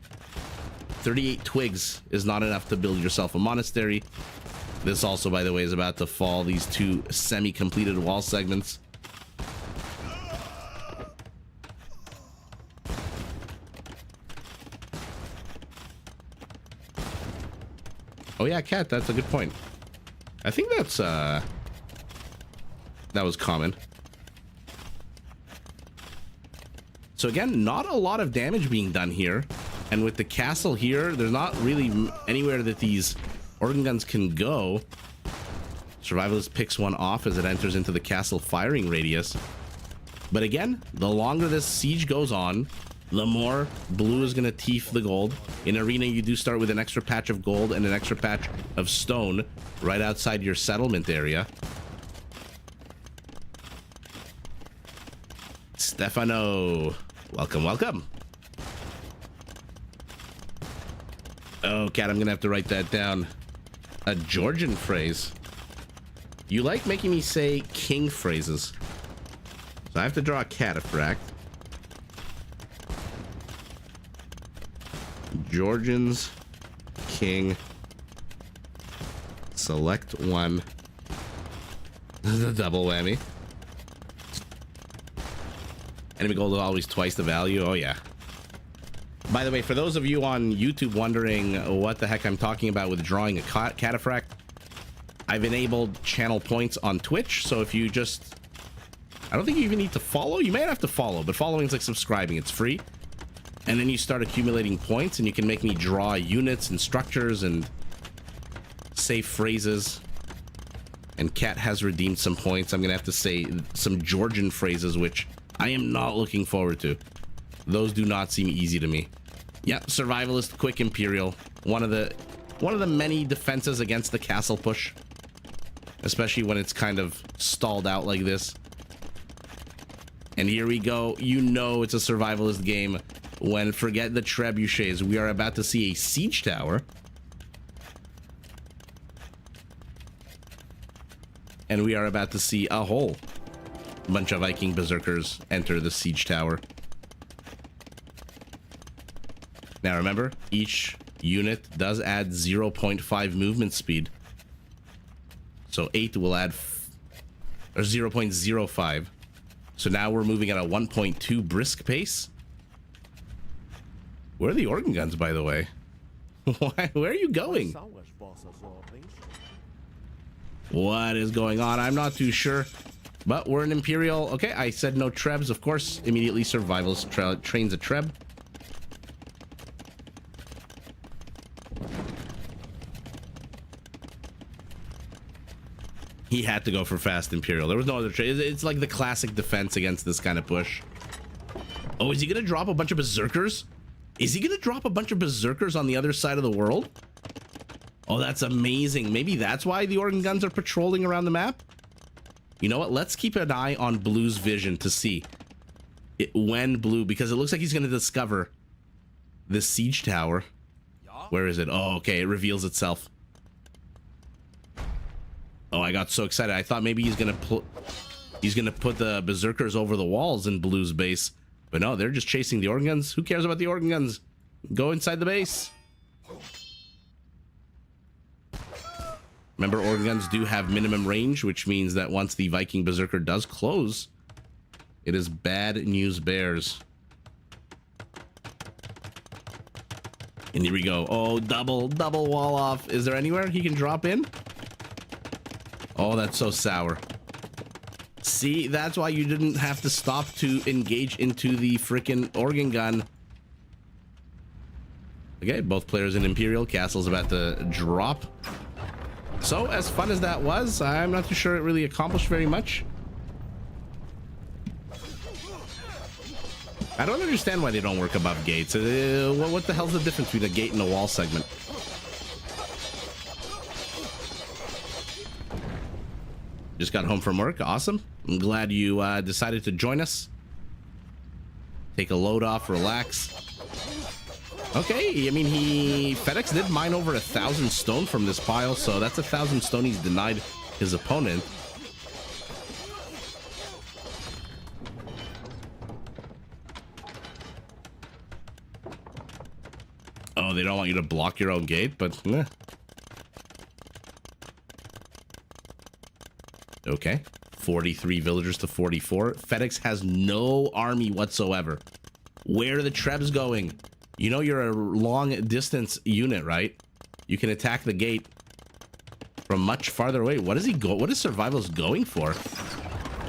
38 twigs is not enough to build yourself a monastery. This also, by the way, is about to fall. These two semi-completed wall segments. Oh yeah, cat, that's a good point. I think that's that was common. So again, not a lot of damage being done here. And with the castle here, there's not really anywhere that these organ guns can go. Survivalist picks one off as it enters into the castle firing radius. But again, the longer this siege goes on, the more blue is going to teeth the gold. In Arena, you do start with an extra patch of gold and an extra patch of stone right outside your settlement area. Stefano, welcome, welcome. Oh, cat, I'm going to have to write that down. A Georgian phrase. You like making me say king phrases. So I have to draw a cataphract. Georgians, king, select one. The double whammy. Enemy gold is always twice the value. Oh yeah. By the way, for those of you on YouTube wondering what the heck I'm talking about with drawing a cataphract, I've enabled channel points on Twitch. So if you just, I don't think you even need to follow. You may have to follow, but following is like subscribing. It's free. And then you start accumulating points and you can make me draw units and structures and say phrases. And Cat has redeemed some points. I'm going to have to say some Georgian phrases, which I am not looking forward to. Those do not seem easy to me. Yeah, Survivalist, quick Imperial. One of the many defenses against the castle push. Especially when it's kind of stalled out like this. And here we go. You know it's a Survivalist game when forget the trebuchets. We are about to see a siege tower. And we are about to see a whole bunch of Viking berserkers enter the siege tower. Now remember, each unit does add 0.5 movement speed. So 8 will add or 0.05. So now we're moving at a 1.2 brisk pace. Where are the organ guns, by the way? Where are you going? What is going on? I'm not too sure. But we're an Imperial. Okay, I said no trebs. Of course, immediately Survivalist trains a treb. He had to go for fast Imperial. There was no other trade. It's like the classic defense against this kind of push. Oh, is he gonna drop a bunch of berserkers? Is he gonna drop a bunch of berserkers on the other side of the world? Oh, that's amazing. Maybe that's why the organ guns are patrolling around the map. You know what? Let's keep an eye on Blue's vision to see when Blue, because it looks like he's gonna discover the siege tower. Where is it? Oh, okay. It reveals itself. Oh, I got so excited. I thought maybe he's gonna put the berserkers over the walls in Blue's base, but no, they're just chasing the organ guns. Who cares about the organ guns? Go inside the base. Remember, organ guns do have minimum range, which means that once the Viking berserker does close, it is bad news bears. And here we go. Oh, double wall off. Is there anywhere he can drop in? Oh, that's so sour. See, that's why you didn't have to stop to engage into the frickin' organ gun. Okay, both players in Imperial. Castle's about to drop. So, as fun as that was, I'm not too sure it really accomplished very much. I don't understand why they don't work above gates. What the hell's the difference between a gate and a wall segment? Just got home from work. Awesome. I'm glad you decided to join us. Take a load off, relax. Okay, I mean, FedEx did mine over 1,000 stone from this pile, so that's 1,000 stone he's denied his opponent. Oh, they don't want you to block your own gate, but meh. Okay, 43 villagers to 44. FedEx has no army whatsoever. Where are the trebs going? You know you're a long distance unit, right? You can attack the gate from much farther away. What is he go? What is Survivalist going for?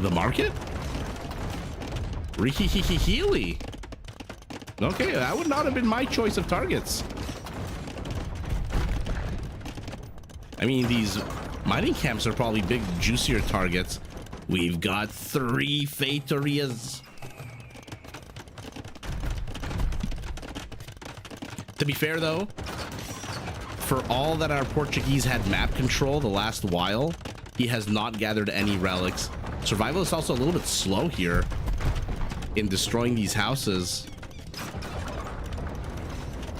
The market? Healy. Okay, that would not have been my choice of targets. I mean, these mining camps are probably big, juicier targets. We've got 3 Fetorias. To be fair, though, for all that our Portuguese had map control the last while, he has not gathered any relics. Survival is also a little bit slow here in destroying these houses.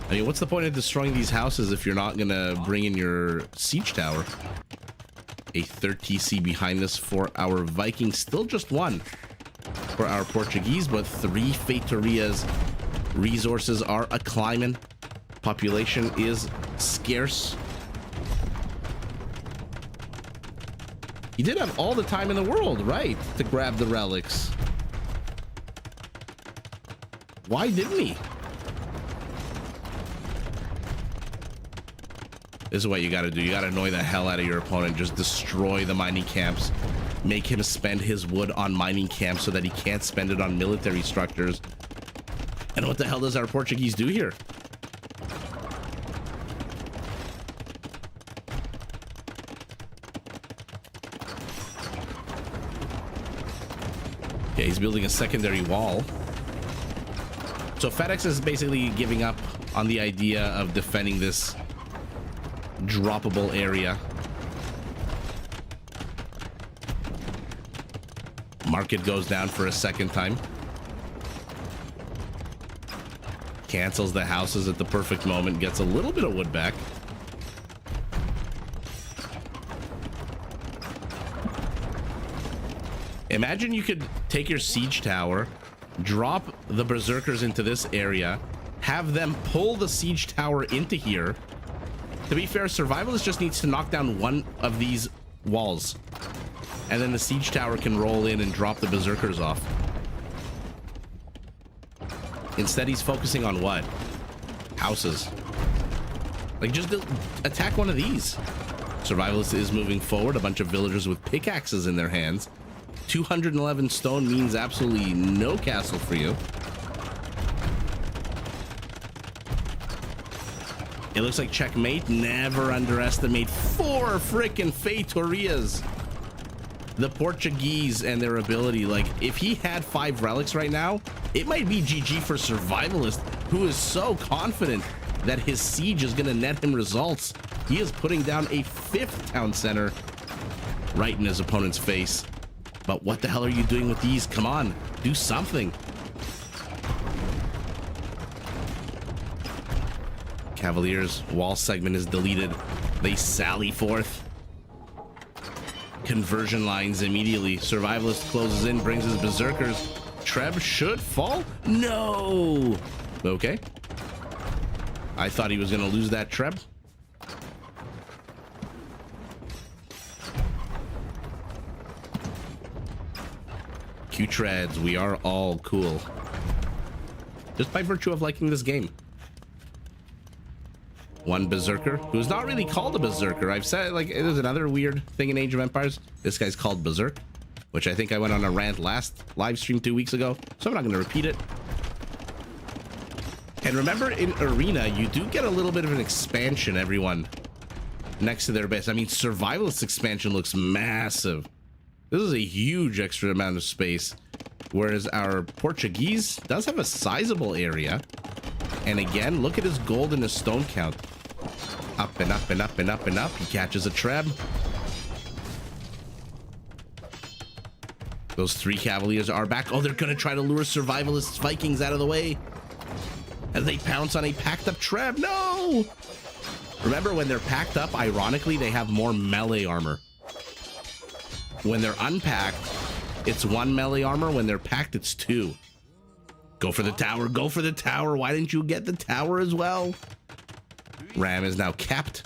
I mean, what's the point of destroying these houses if you're not gonna bring in your siege tower? A third TC behind this for our Vikings. Still just 1 for our Portuguese, but 3 Fetorias. Resources are a climbing. Population is scarce. He did have all the time in the world, right, to grab the relics. Why didn't he? This is what you gotta do. You gotta annoy the hell out of your opponent. Just destroy the mining camps. Make him spend his wood on mining camps so that he can't spend it on military structures. And what the hell does our Portuguese do here? Okay, he's building a secondary wall. So FedEx is basically giving up on the idea of defending this droppable area. Market goes down for a second time. Cancels the houses at the perfect moment. Gets a little bit of wood back. Imagine you could take your siege tower, drop the berserkers into this area, have them pull the siege tower into here. To be fair, Survivalist just needs to knock down 1 of these walls, and then the siege tower can roll in and drop the berserkers off. Instead, he's focusing on what? Houses. Like, just attack 1 of these. Survivalist is moving forward. A bunch of villagers with pickaxes in their hands. 211 stone means absolutely no castle for you. It looks like checkmate. Never underestimate 4 freaking Fetorias. The Portuguese and their ability. Like, if he had 5 relics right now, it might be GG for Survivalist, who is so confident that his siege is going to net him results. He is putting down a 5th town center right in his opponent's face. But what the hell are you doing with these? Come on, do something. Cavaliers' wall segment is deleted. They sally forth. Conversion lines immediately. Survivalist closes in, brings his berserkers. Treb should fall. No. Okay. I thought he was going to lose that Treb. Q-Treads, we are all cool. Just by virtue of liking this game. 1 berserker, who's not really called a berserker. I've said, like, there's another weird thing in Age of Empires. This guy's called Berserk, which I think I went on a rant last live stream 2 weeks ago, so I'm not going to repeat it. And remember, in Arena, you do get a little bit of an expansion, everyone, next to their base. I mean, Survivalist expansion looks massive. This is a huge extra amount of space, whereas our Portuguese does have a sizable area. And again, look at his gold and his stone count. Up and up and up and up and up. He catches a Treb. Those 3 Cavaliers are back. Oh, they're going to try to lure Survivalist Vikings out of the way as they pounce on a packed up Treb. No! Remember, when they're packed up, ironically, they have more melee armor. When they're unpacked, it's 1 melee armor. When they're packed, it's 2. Go for the tower. Go for the tower. Why didn't you get the tower as well? Ram is now capped.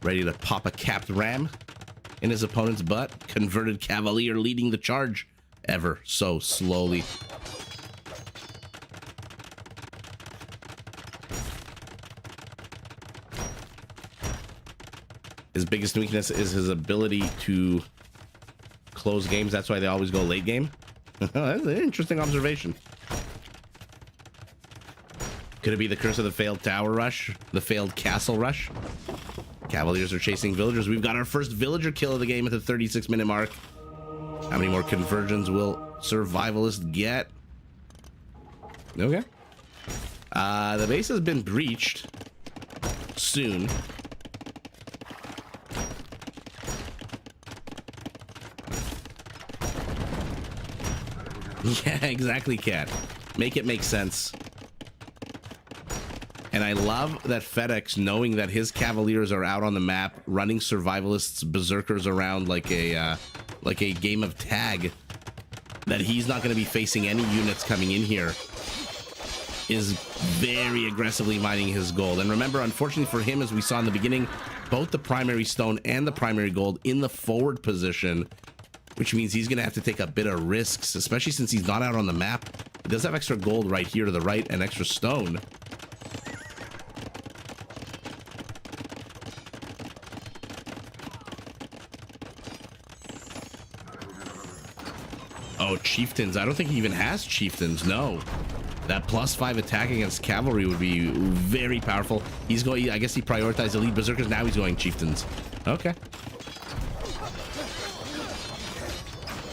Ready to pop a capped ram in his opponent's butt. Converted Cavalier leading the charge ever so slowly. his biggest weakness is his ability to close games. That's why they always go late game. That's an interesting observation. Could it be the curse of the failed tower rush? The failed castle rush? Cavaliers are chasing villagers. We've got our first villager kill of the game at the 36-minute mark. How many more conversions will Survivalist get? Okay. The base has been breached. Soon. Yeah, exactly, Cat. Make it make sense. And I love that FedEx, knowing that his Cavaliers are out on the map, running Survivalists, Berserkers around like a game of tag, that he's not going to be facing any units coming in here, is very aggressively mining his gold. And remember, unfortunately for him, as we saw in the beginning, both the primary stone and the primary gold in the forward position, which means he's going to have to take a bit of risks, especially since he's not out on the map. He does have extra gold right here to the right and extra stone. Oh, chieftains. I don't think he even has chieftains. No. That +5 attack against cavalry would be very powerful. He's going, I guess he prioritized elite berserkers. Now he's going chieftains. Okay.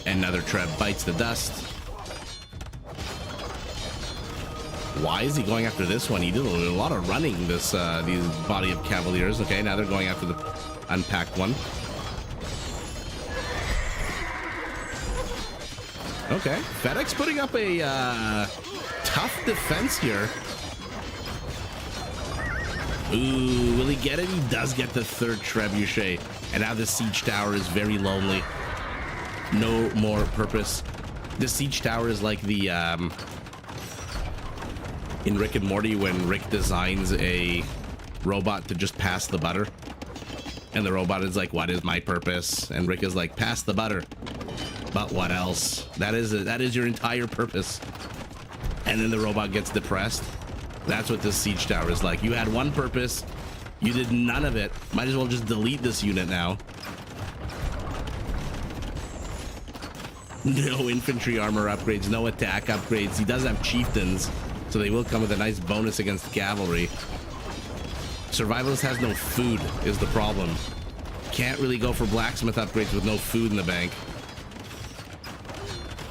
Another trap bites the dust. Why is he going after this one? He did a lot of running, this these body of cavaliers. Okay, now they're going after the unpacked one. Okay, FedEx putting up a tough defense here. Ooh, will he get it? He does get the third trebuchet. And now the siege tower is very lonely. No more purpose. The siege tower is like the in Rick and Morty, when Rick designs a robot to just pass the butter, and the robot is like, what is my purpose? And Rick is like, pass the butter. But what else? That is your entire purpose. And then the robot gets depressed. That's what this siege tower is like. You had one purpose, you did none of it. Might as well just delete this unit now. No infantry armor upgrades, no attack upgrades. He does have chieftains, so they will come with a nice bonus against cavalry. Survivalist has no food is the problem. Can't really go for blacksmith upgrades with no food in the bank.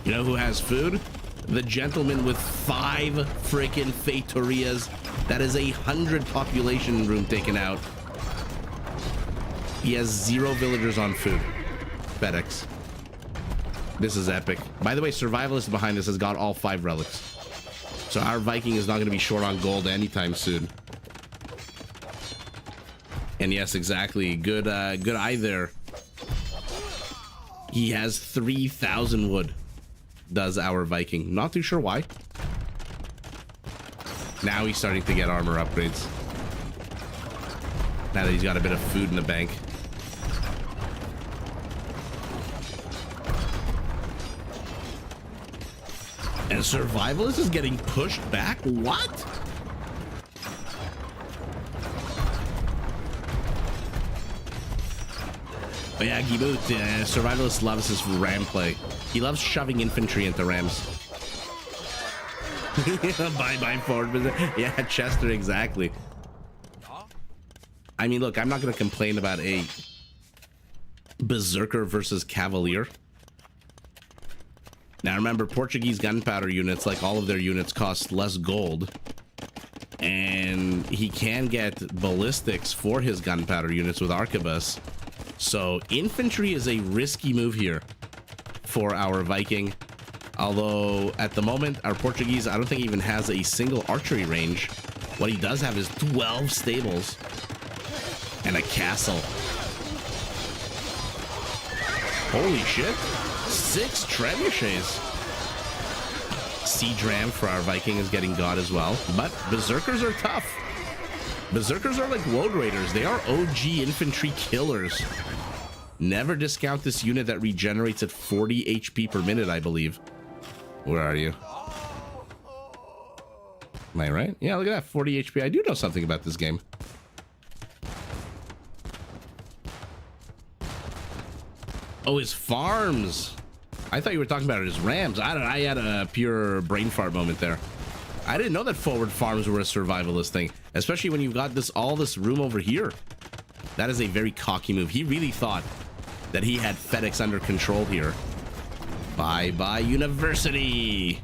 You know who has food? The gentleman with 5 freaking Fetorias. That is 100 population room taken out. He has 0 villagers on food. FedEx. This is epic. By the way, Survivalist behind this has got all 5 relics. So our Viking is not going to be short on gold anytime soon. And yes, exactly. Good eye there. He has 3,000 wood. Does our Viking. Not too sure why. Now he's starting to get armor upgrades. Now that he's got a bit of food in the bank. And Survivalist is getting pushed back? What? But yeah, Giboot, Survivalist loves his ram play. He loves shoving infantry into rams. Bye-bye forward. Yeah, Chester, exactly. I mean, look, I'm not going to complain about a Berserker versus Cavalier. Now, remember, Portuguese gunpowder units, like all of their units, cost less gold. And he can get ballistics for his gunpowder units with arquebus. So, infantry is a risky move here for our Viking. Although, at the moment, our Portuguese, I don't think even has a single archery range. What he does have is 12 stables and a castle. Holy shit. 6 trebuchets. Siege ram for our Viking is getting got as well. But Berserkers are tough. Berserkers are like Road Raiders. They are OG infantry killers. Never discount this unit that regenerates at 40 HP per minute, I believe. Where are you? Am I right? Yeah, look at that, 40 HP. I do know something about this game. Oh, his farms. I thought you were talking about his rams. I had a pure brain fart moment there. I didn't know that forward farms were a survivalist thing, especially when you've got all this room over here. That is a very cocky move. He really thought that he had FedEx under control here. Bye-bye, university.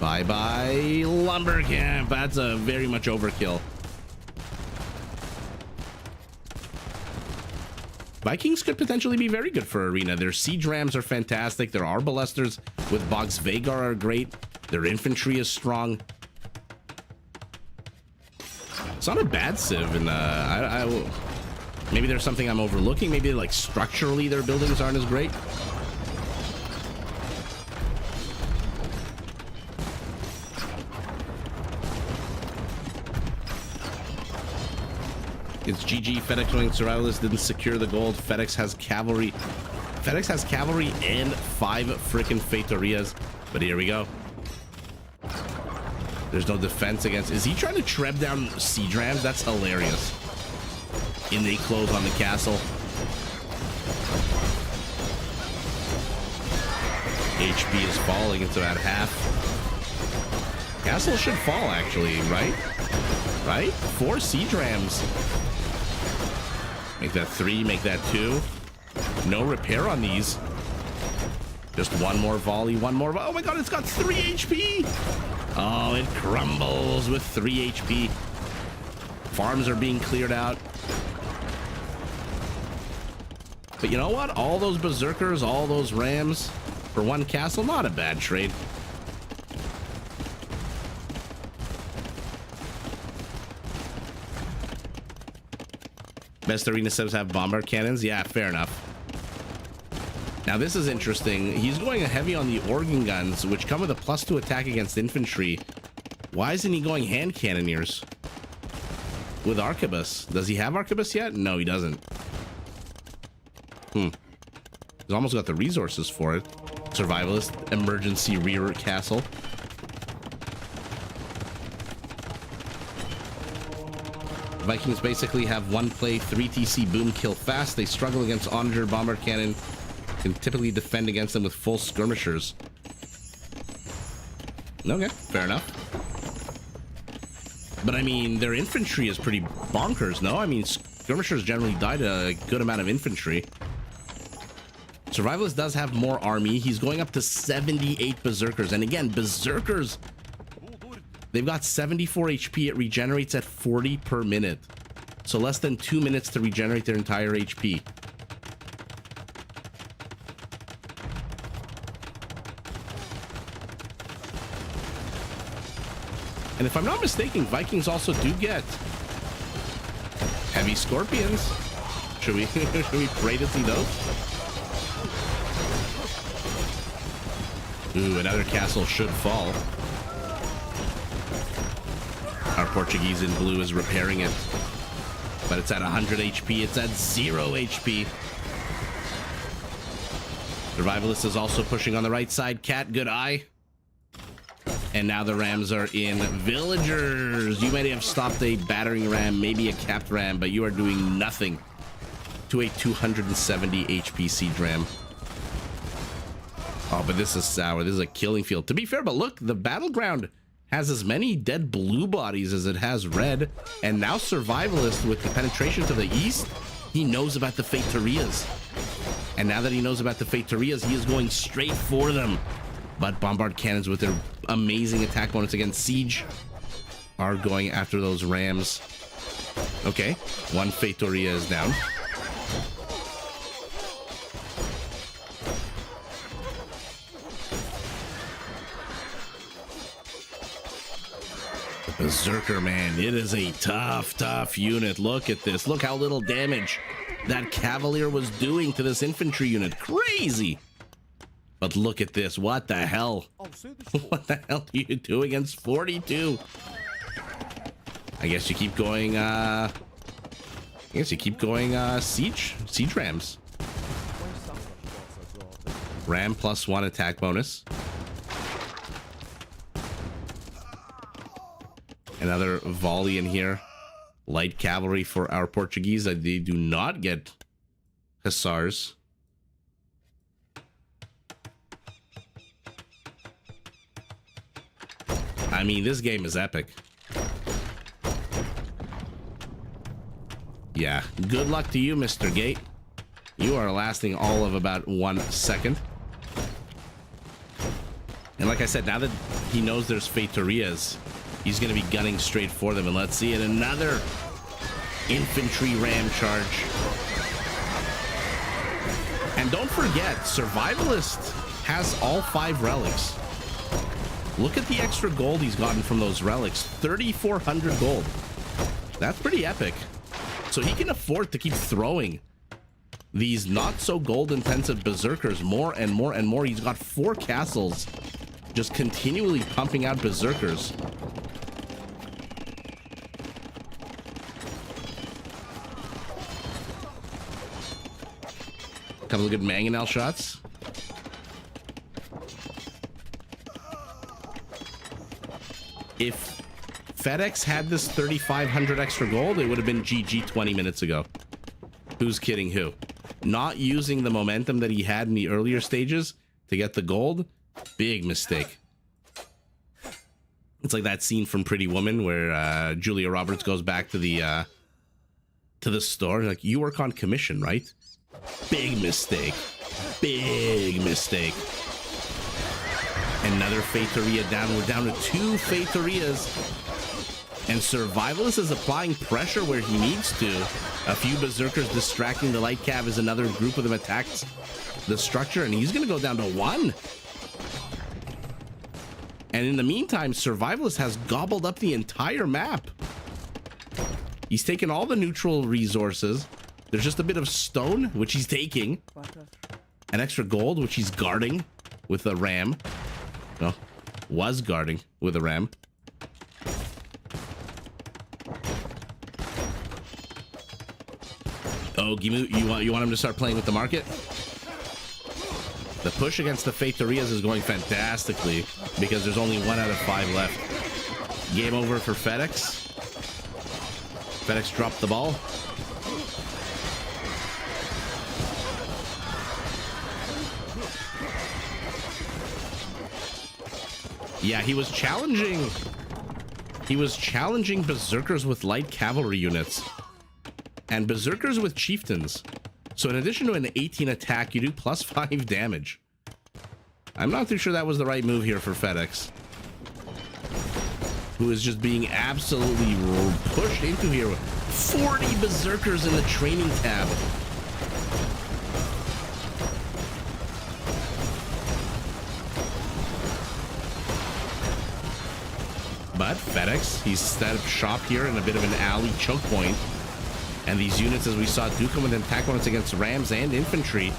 Bye-bye, lumber camp. That's a very much overkill. Vikings could potentially be very good for Arena. Their siege rams are fantastic. Their arbalesters with Box Vagar are great. Their infantry is strong. It's not a bad civ, and maybe there's something I'm overlooking. Maybe like structurally their buildings aren't as great. It's GG. FedEx winning. Survivalist didn't secure the gold. FedEx has cavalry. FedEx has cavalry and 5 freaking Fetorias. But here we go. There's no defense against. Is he trying to treb down siege rams? That's hilarious. And they close on the castle. HP is falling. It's about half. Castle should fall, actually, right? Right? 4 siege rams. Make that 3, make that 2. No repair on these. Just one more volley, one more. Oh my god, it's got 3 HP. Oh, it crumbles with 3 HP. Farms are being cleared out. But you know what? All those berserkers, all those rams for one castle, not a bad trade. Best arena setups have bombard cannons. Yeah, fair enough. Now this is interesting. He's going heavy on the organ guns, which come with a +2 attack against infantry. Why isn't he going hand cannoneers with arquebus? Does he have arquebus yet? No, he doesn't. He's almost got the resources for it. Survivalist, emergency rear castle. Vikings basically have 1 play, 3 TC, boom, kill fast. They struggle against onager, bombard cannon. Can typically defend against them with full skirmishers. Okay, fair enough. But I mean, their infantry is pretty bonkers, no? I mean, skirmishers generally die to a good amount of infantry. Survivalist does have more army. He's going up to 78 berserkers. And again, berserkers, they've got 74 HP. It regenerates at 40 per minute. So less than 2 minutes to regenerate their entire HP. And if I'm not mistaken, Vikings also do get heavy scorpions. Should we pray to see those? Ooh, another castle should fall. Our Portuguese in blue is repairing it. But it's at 100 HP. It's at 0 HP. Survivalist is also pushing on the right side. Cat, good eye. And now the rams are in. Villagers, you may have stopped a battering ram, maybe a capped ram, but you are doing nothing to a 270 HP siege ram. Oh, but this is sour. This is a killing field. To be fair, but look, the battleground has as many dead blue bodies as it has red. And now Survivalist, with the penetration to the east, he knows about the Fetorias. And now that he knows about the Fetorias, he is going straight for them. But bombard cannons with their amazing attack bonus against siege are going after those rams. Okay, 1 Fetoria is down. Berserker, man, it is a tough unit. Look at this. Look how little damage that cavalier was doing to this infantry unit. Crazy. But look at this. What the hell? What the hell do you do against 42? I guess you keep going, siege rams. Ram +1 attack bonus. Another volley in here. Light cavalry for our Portuguese. They do not get Hussars. I mean, this game is epic. Yeah, good luck to you, Mr. Gate. You are lasting all of about 1 second. And like I said, now that he knows there's Fetorias, he's going to be gunning straight for them. And let's see it, another infantry ram charge. And don't forget, Survivalist has all 5 relics. Look at the extra gold he's gotten from those relics. 3,400 gold. That's pretty epic. So he can afford to keep throwing these not so gold intensive berserkers more and more and more. He's got 4 castles just continually pumping out berserkers. Couple of good mangonel shots. If FedEx had this 3,500 extra gold, it would have been GG 20 minutes ago. Who's kidding who? Not using the momentum that he had in the earlier stages to get the gold, big mistake. It's like that scene from Pretty Woman where Julia Roberts goes back to the store. Like, you work on commission, right? Big mistake. Big mistake. Another Feitoria down. We're down to 2 Feitorias. And Survivalist is applying pressure where he needs to. A few berserkers distracting the light cav as another group of them attacks the structure, and he's going to go down to 1. And in the meantime, Survivalist has gobbled up the entire map. He's taken all the neutral resources. There's just a bit of stone, which he's taking. An extra gold, which he's guarding with a ram. No, was guarding with a ram. Oh, Gimu, you want him to start playing with the market? The push against the Feitorias is going fantastically because there's only 1 out of 5 left. Game over for FedEx. FedEx dropped the ball. Yeah, he was challenging berserkers with light cavalry units and berserkers with chieftains. So in addition to an 18 attack, you do +5 damage. I'm not too sure that was the right move here for FedEx, who is just being absolutely pushed into here with 40 berserkers in the training tab. But FedEx, he's set up shop here in a bit of an alley choke point. And these units, as we saw, do come with attack bonus against rams and infantry.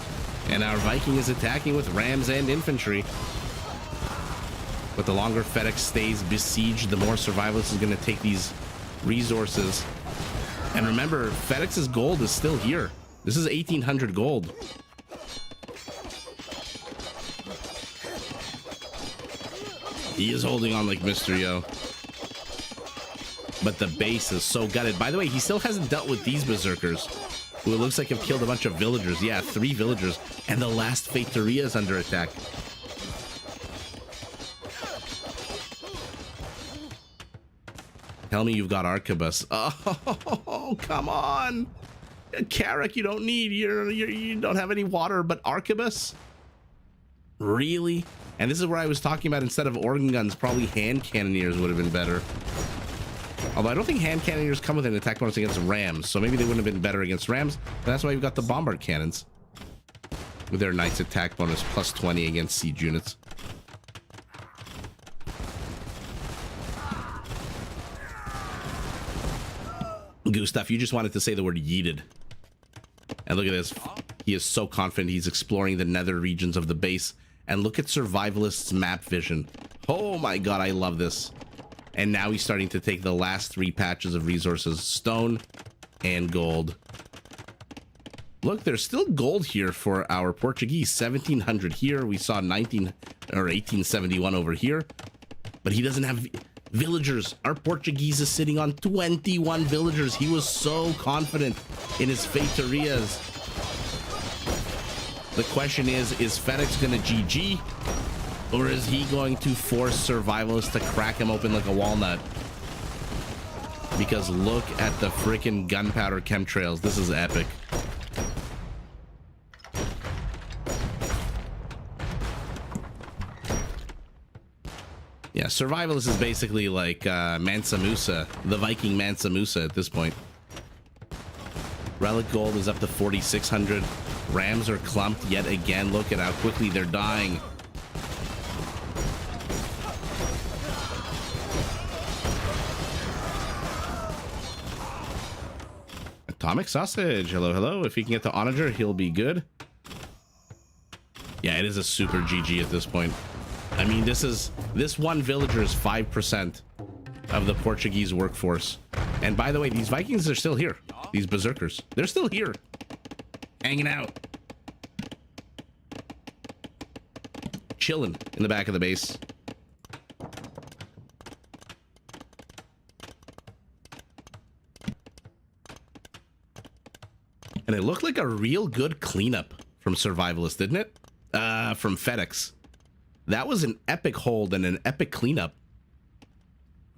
And our Viking is attacking with rams and infantry. But the longer FedEx stays besieged, the more Survivalist is going to take these resources. And remember, FedEx's gold is still here. This is 1,800 gold. He is holding on like Mr. Yo. But the base is so gutted. By the way, he still hasn't dealt with these berserkers, who it looks like have killed a bunch of villagers. Yeah, 3 villagers. And the last Feitoria is under attack. Tell me you've got arquebus. Oh, come on. Carrick, you don't need. You don't have any water, but arquebus? Really? And this is where I was talking about, instead of organ guns, probably hand cannoneers would have been better. Although I don't think hand cannoneers come with an attack bonus against rams, so maybe they wouldn't have been better against rams. But that's why you've got the bombard cannons with their knight's attack bonus +20 against siege units. Gustav, you just wanted to say the word yeeted. And look at this. He is so confident he's exploring the nether regions of the base. And look at Survivalist's map vision. Oh my god, I love this. And now he's starting to take the last 3 patches of resources, stone and gold. Look, there's still gold here for our Portuguese. 1,700 here. We saw 1871 over here. But he doesn't have villagers. Our Portuguese is sitting on 21 villagers. He was so confident in his Feitorias. The question is FedEx gonna GG, or is he going to force Survivalist to crack him open like a walnut? Because look at the freaking gunpowder chemtrails. This is epic. Yeah, Survivalist is basically like Mansa Musa, the Viking Mansa Musa at this point. Relic gold is up to 4,600. Rams are clumped yet again. Look at how quickly they're dying. Atomic Sausage, hello, hello. If he can get the Onager, he'll be good. Yeah, it is a super GG at this point. I mean, this one villager is 5% of the Portuguese workforce. And by the way, these Vikings are still here. These berserkers, they're still here, hanging out, chilling in the back of the base. And it looked like a real good cleanup from Survivalist, didn't it? From FedEx. That was an epic hold and an epic cleanup.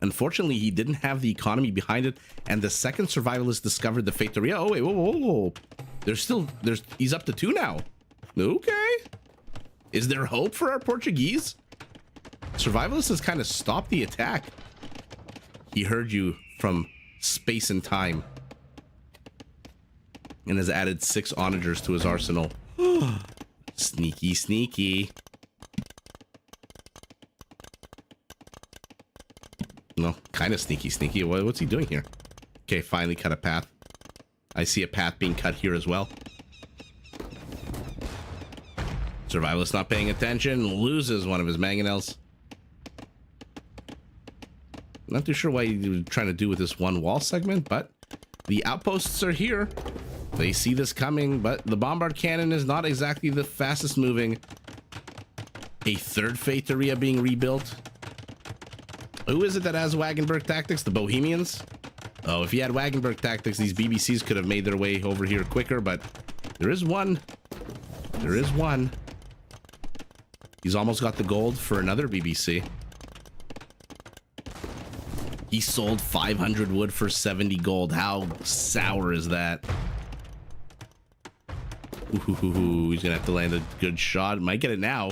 Unfortunately, he didn't have the economy behind it, and the second Survivalist discovered the Feitoria. Oh, wait, whoa, whoa, whoa. He's up to 2 now. Okay. Is there hope for our Portuguese? Survivalist has kind of stopped the attack. He heard you from space and time. And has added 6 onagers to his arsenal. Sneaky, sneaky. No, kind of sneaky, sneaky. What's he doing here? Okay, finally cut a path. I see a path being cut here as well. Survivalist not paying attention, loses one of his mangonels. Not too sure what he's trying to do with this one wall segment, but the outposts are here. They see this coming, but the bombard cannon is not exactly the fastest moving. A third Feitoria being rebuilt. Who is it that has Wagenberg tactics? The Bohemians? Oh, if he had Wagenberg tactics, these BBCs could have made their way over here quicker, but there is one. There is one. He's almost got the gold for another BBC. He sold 500 wood for 70 gold. How sour is that? Ooh, he's gonna have to land a good shot. Might get it now.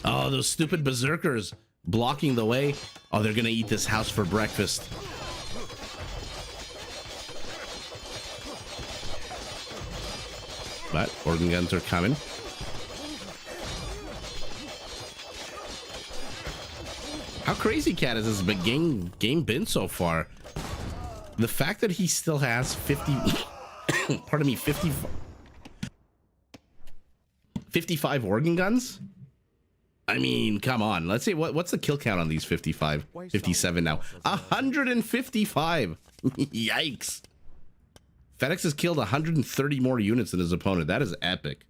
Oh, those stupid berserkers blocking the way. Oh, they're gonna eat this house for breakfast. But organ guns are coming. How crazy cat is this big game been so far? The fact that he still has 50 pardon me, 55 organ guns. I mean, come on. Let's see what's the kill count on these 55, 57 now. 155. Yikes. FedEx has killed 130 more units than his opponent. That is epic.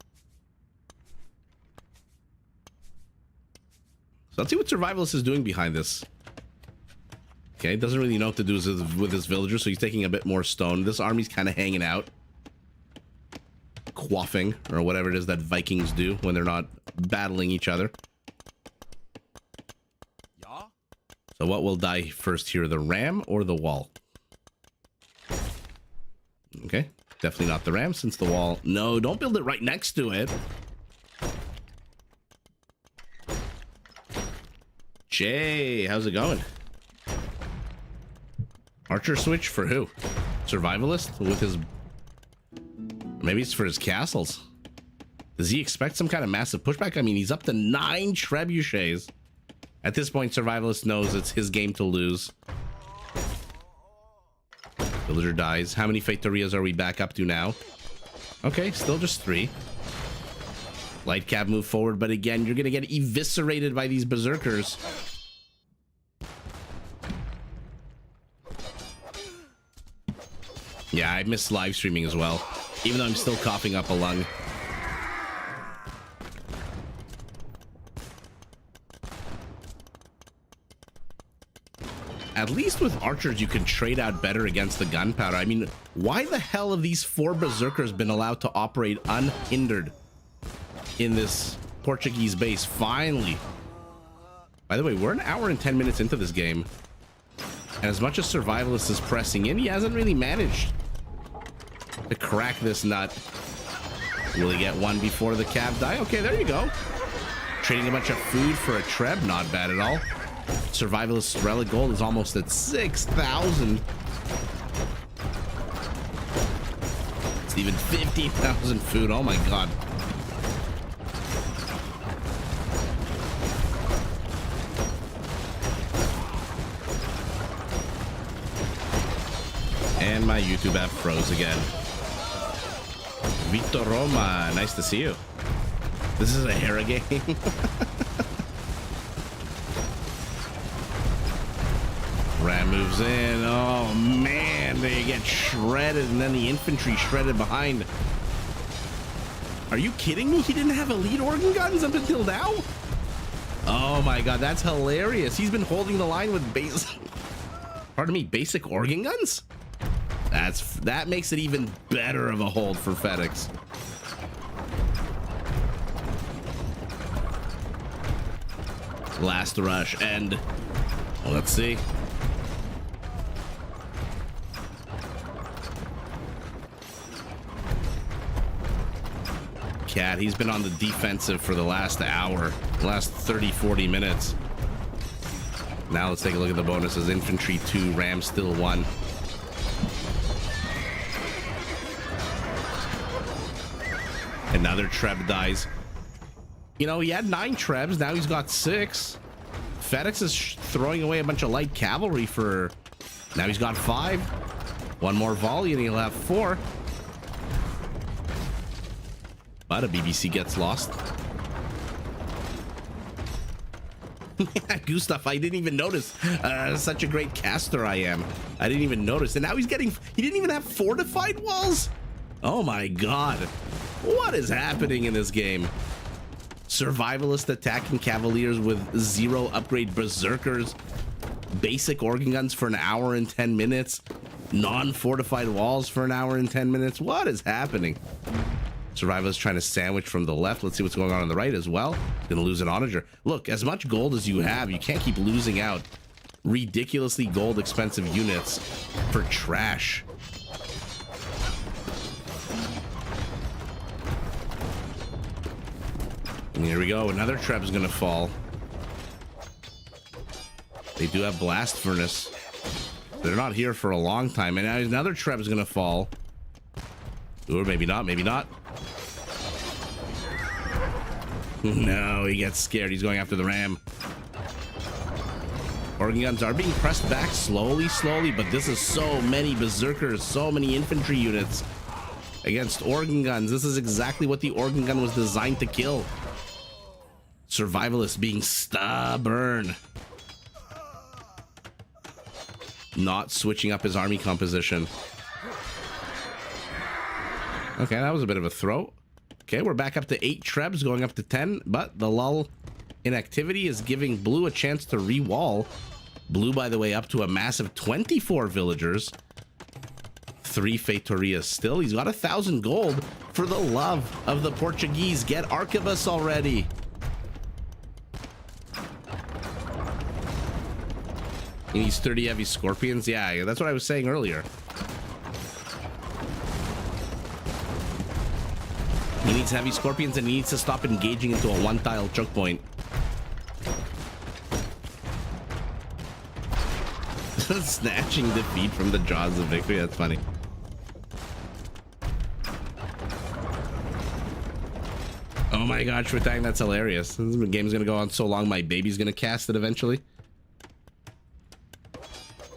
So let's see what Survivalist is doing behind this. Okay, doesn't really know what to do with his villager, so he's taking a bit more stone. This army's kind of hanging out. Quaffing, or whatever it is that Vikings do when they're not battling each other. So what will die first here, the ram or the wall? Okay, definitely not the ram, since the wall... No, don't build it right next to it. Jay, how's it going? Archer switch for who? Survivalist with his... Maybe it's for his castles. Does he expect some kind of massive pushback? I mean, he's up to 9 trebuchets. At this point, Survivalist knows it's his game to lose. Villager dies. How many Feitorias are we back up to now? Okay, still just 3. Light cab move forward, but again, you're gonna get eviscerated by these berserkers. Yeah, I miss live streaming as well, even though I'm still coughing up a lung. At least with archers, you can trade out better against the gunpowder. I mean, why the hell have these 4 berserkers been allowed to operate unhindered? in this Portuguese base. Finally. By the way, we're an hour and 10 minutes into this game. And as much as Survivalist is pressing in, he hasn't really managed to crack this nut. Will he get one before the cav die? Okay, there you go. Trading a bunch of food for a treb, not bad at all. Survivalist relic gold is almost at 6,000. It's even 15,000 food. Oh my god. And my YouTube app froze again. Vito Roma, nice to see you. This is a Hera game. Ram moves in. Oh man, they get shredded, and then the infantry shredded behind. Are you kidding me? He didn't have elite organ guns up until now? Oh my god, that's hilarious. He's been holding the line with basic organ guns? That makes it even better of a hold for FedEx. Last rush, and well, let's see. Cat, he's been on the defensive for the last hour, last 30-40 minutes. Now let's take a look at the bonuses. Infantry 2, Ram still 1. Another treb dies. You know, he had 9 trebs, now he's got 6. FedEx is throwing away a bunch of light cavalry for... Now he's got 5. One more volley and he'll have 4. But a BBC gets lost. Gustav, I didn't even notice. Such a great caster I am. I didn't even notice. And now he's getting... He didn't even have fortified walls? Oh my god. What is happening in this game? Survivalist attacking Cavaliers with 0 upgrade berserkers. Basic organ guns for an hour and 10 minutes. Non-fortified walls for an hour and 10 minutes. What is happening? Survivalist trying to sandwich from the left. Let's see what's going on the right as well. Gonna lose an onager. Look, as much gold as you have, you can't keep losing out ridiculously gold expensive units for trash. And here we go. Another treb's gonna fall. They do have blast furnace. They're not here for a long time. And now another treb's gonna fall. Or maybe not, maybe not. No, he gets scared. He's going after the ram. Organ guns are being pressed back slowly, but this is so many berserkers, so many infantry units against organ guns. This is exactly what the organ gun was designed to kill. Survivalist being stubborn. Not switching up his army composition. Okay, that was a bit of a throw. Okay, we're back up to 8 trebs, going up to 10, but the lull in activity is giving Blue a chance to re-wall. Blue, by the way, up to a massive 24 villagers. 3 Feitorias still. He's got 1,000 gold. For the love of the Portuguese, get Archivus already. He needs 30 heavy scorpions. Yeah, that's what I was saying earlier. He needs heavy scorpions and he needs to stop engaging into a 1-tile choke point. Snatching defeat from the jaws of victory. That's funny. Oh my god, Shwitang, that's hilarious. This game's gonna go on so long, my baby's gonna cast it eventually.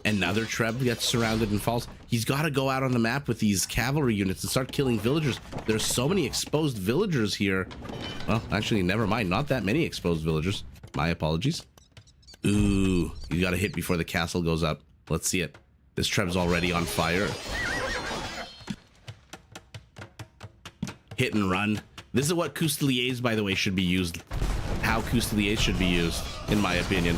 Another Treb gets surrounded and falls. He's got to go out on the map with these cavalry units and start killing villagers. There's so many exposed villagers here. Well, actually, never mind. Not that many exposed villagers. My apologies. Ooh, you got to hit before the castle goes up. Let's see it. This Treb's already on fire. Hit and run. This is what Custeliers, by the way, should be used. How Custeliers should be used, in my opinion.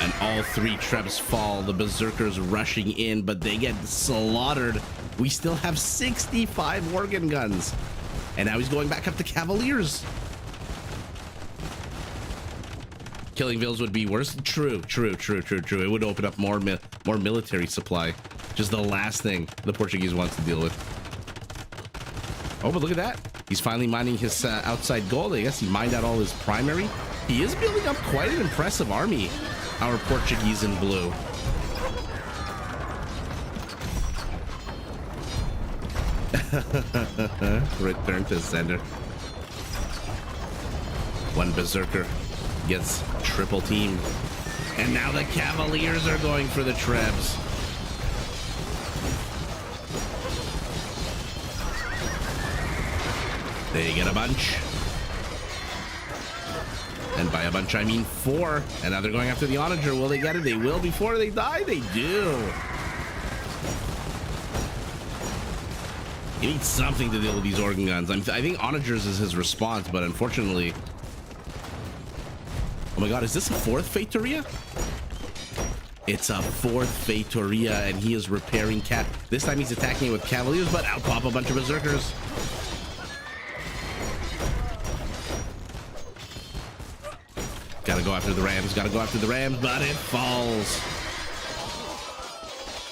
And all 3 Trebs fall. The Berserkers rushing in, but they get slaughtered We still have 65 organ guns. And now he's going back up to Cavaliers. Killing Vills would be worse. True. It would open up more military supply. Just the last thing the Portuguese wants to deal with. Oh, but look at that. He's finally mining his outside gold. I guess he mined out all his primary. He is building up quite an impressive army, our Portuguese in blue. Return to sender. One berserker gets triple teamed. And now the Cavaliers are going for the Trebs. They get a bunch. And by a bunch, I mean 4. And now they're going after the Onager. Will they get it? They will before they die. They do. He needs something to deal with these organ guns. I think Onagers is his response, but unfortunately... Oh my god, is this a 4th Feitoria? It's a 4th Feitoria, and he is repairing cat. This time he's attacking it with Cavaliers, but out pop a bunch of Berserkers. Gotta go after the Rams, but it falls.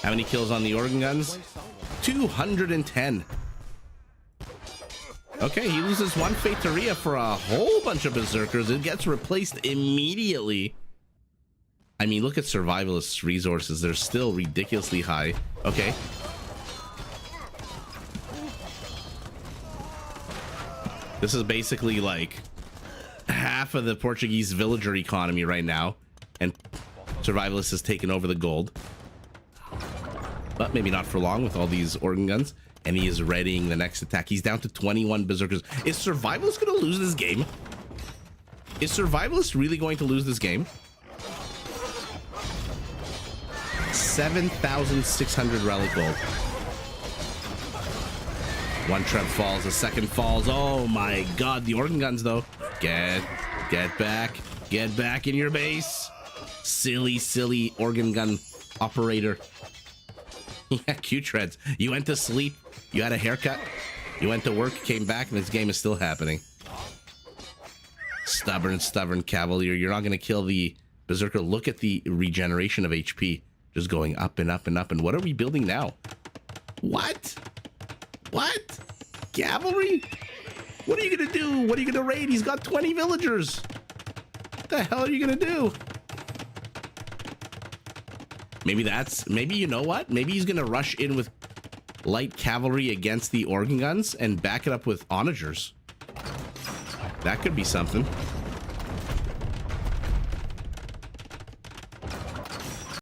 How many kills on the organ guns? 210. Okay, he loses 1 Feitoria for a whole bunch of Berserkers. It gets replaced immediately. I mean, look at Survivalist's resources. They're still ridiculously high. Okay. This is basically like half of the Portuguese villager economy right now. And Survivalist has taken over the gold. But maybe not for long with all these organ guns. And he is readying the next attack. He's down to 21 Berserkers. Is Survivalist going to lose this game? Is Survivalist really going to lose this game? 7,600 relic gold. 1 Treb falls, a 2nd falls. Oh my god, the organ guns though. Get back. Get back in your base. Silly organ gun operator. Yeah, Q-Treads. You went to sleep. You had a haircut. You went to work, came back, and this game is still happening. Stubborn Cavalier. You're not going to kill the Berserker. Look at the regeneration of HP. Just going up and up and up. And what are we building now? What? Cavalry? What are you going to do? What are you going to raid? He's got 20 villagers. What the hell are you going to do? Maybe you know what? Maybe he's going to rush in with light cavalry against the organ guns and back it up with onagers. That could be something.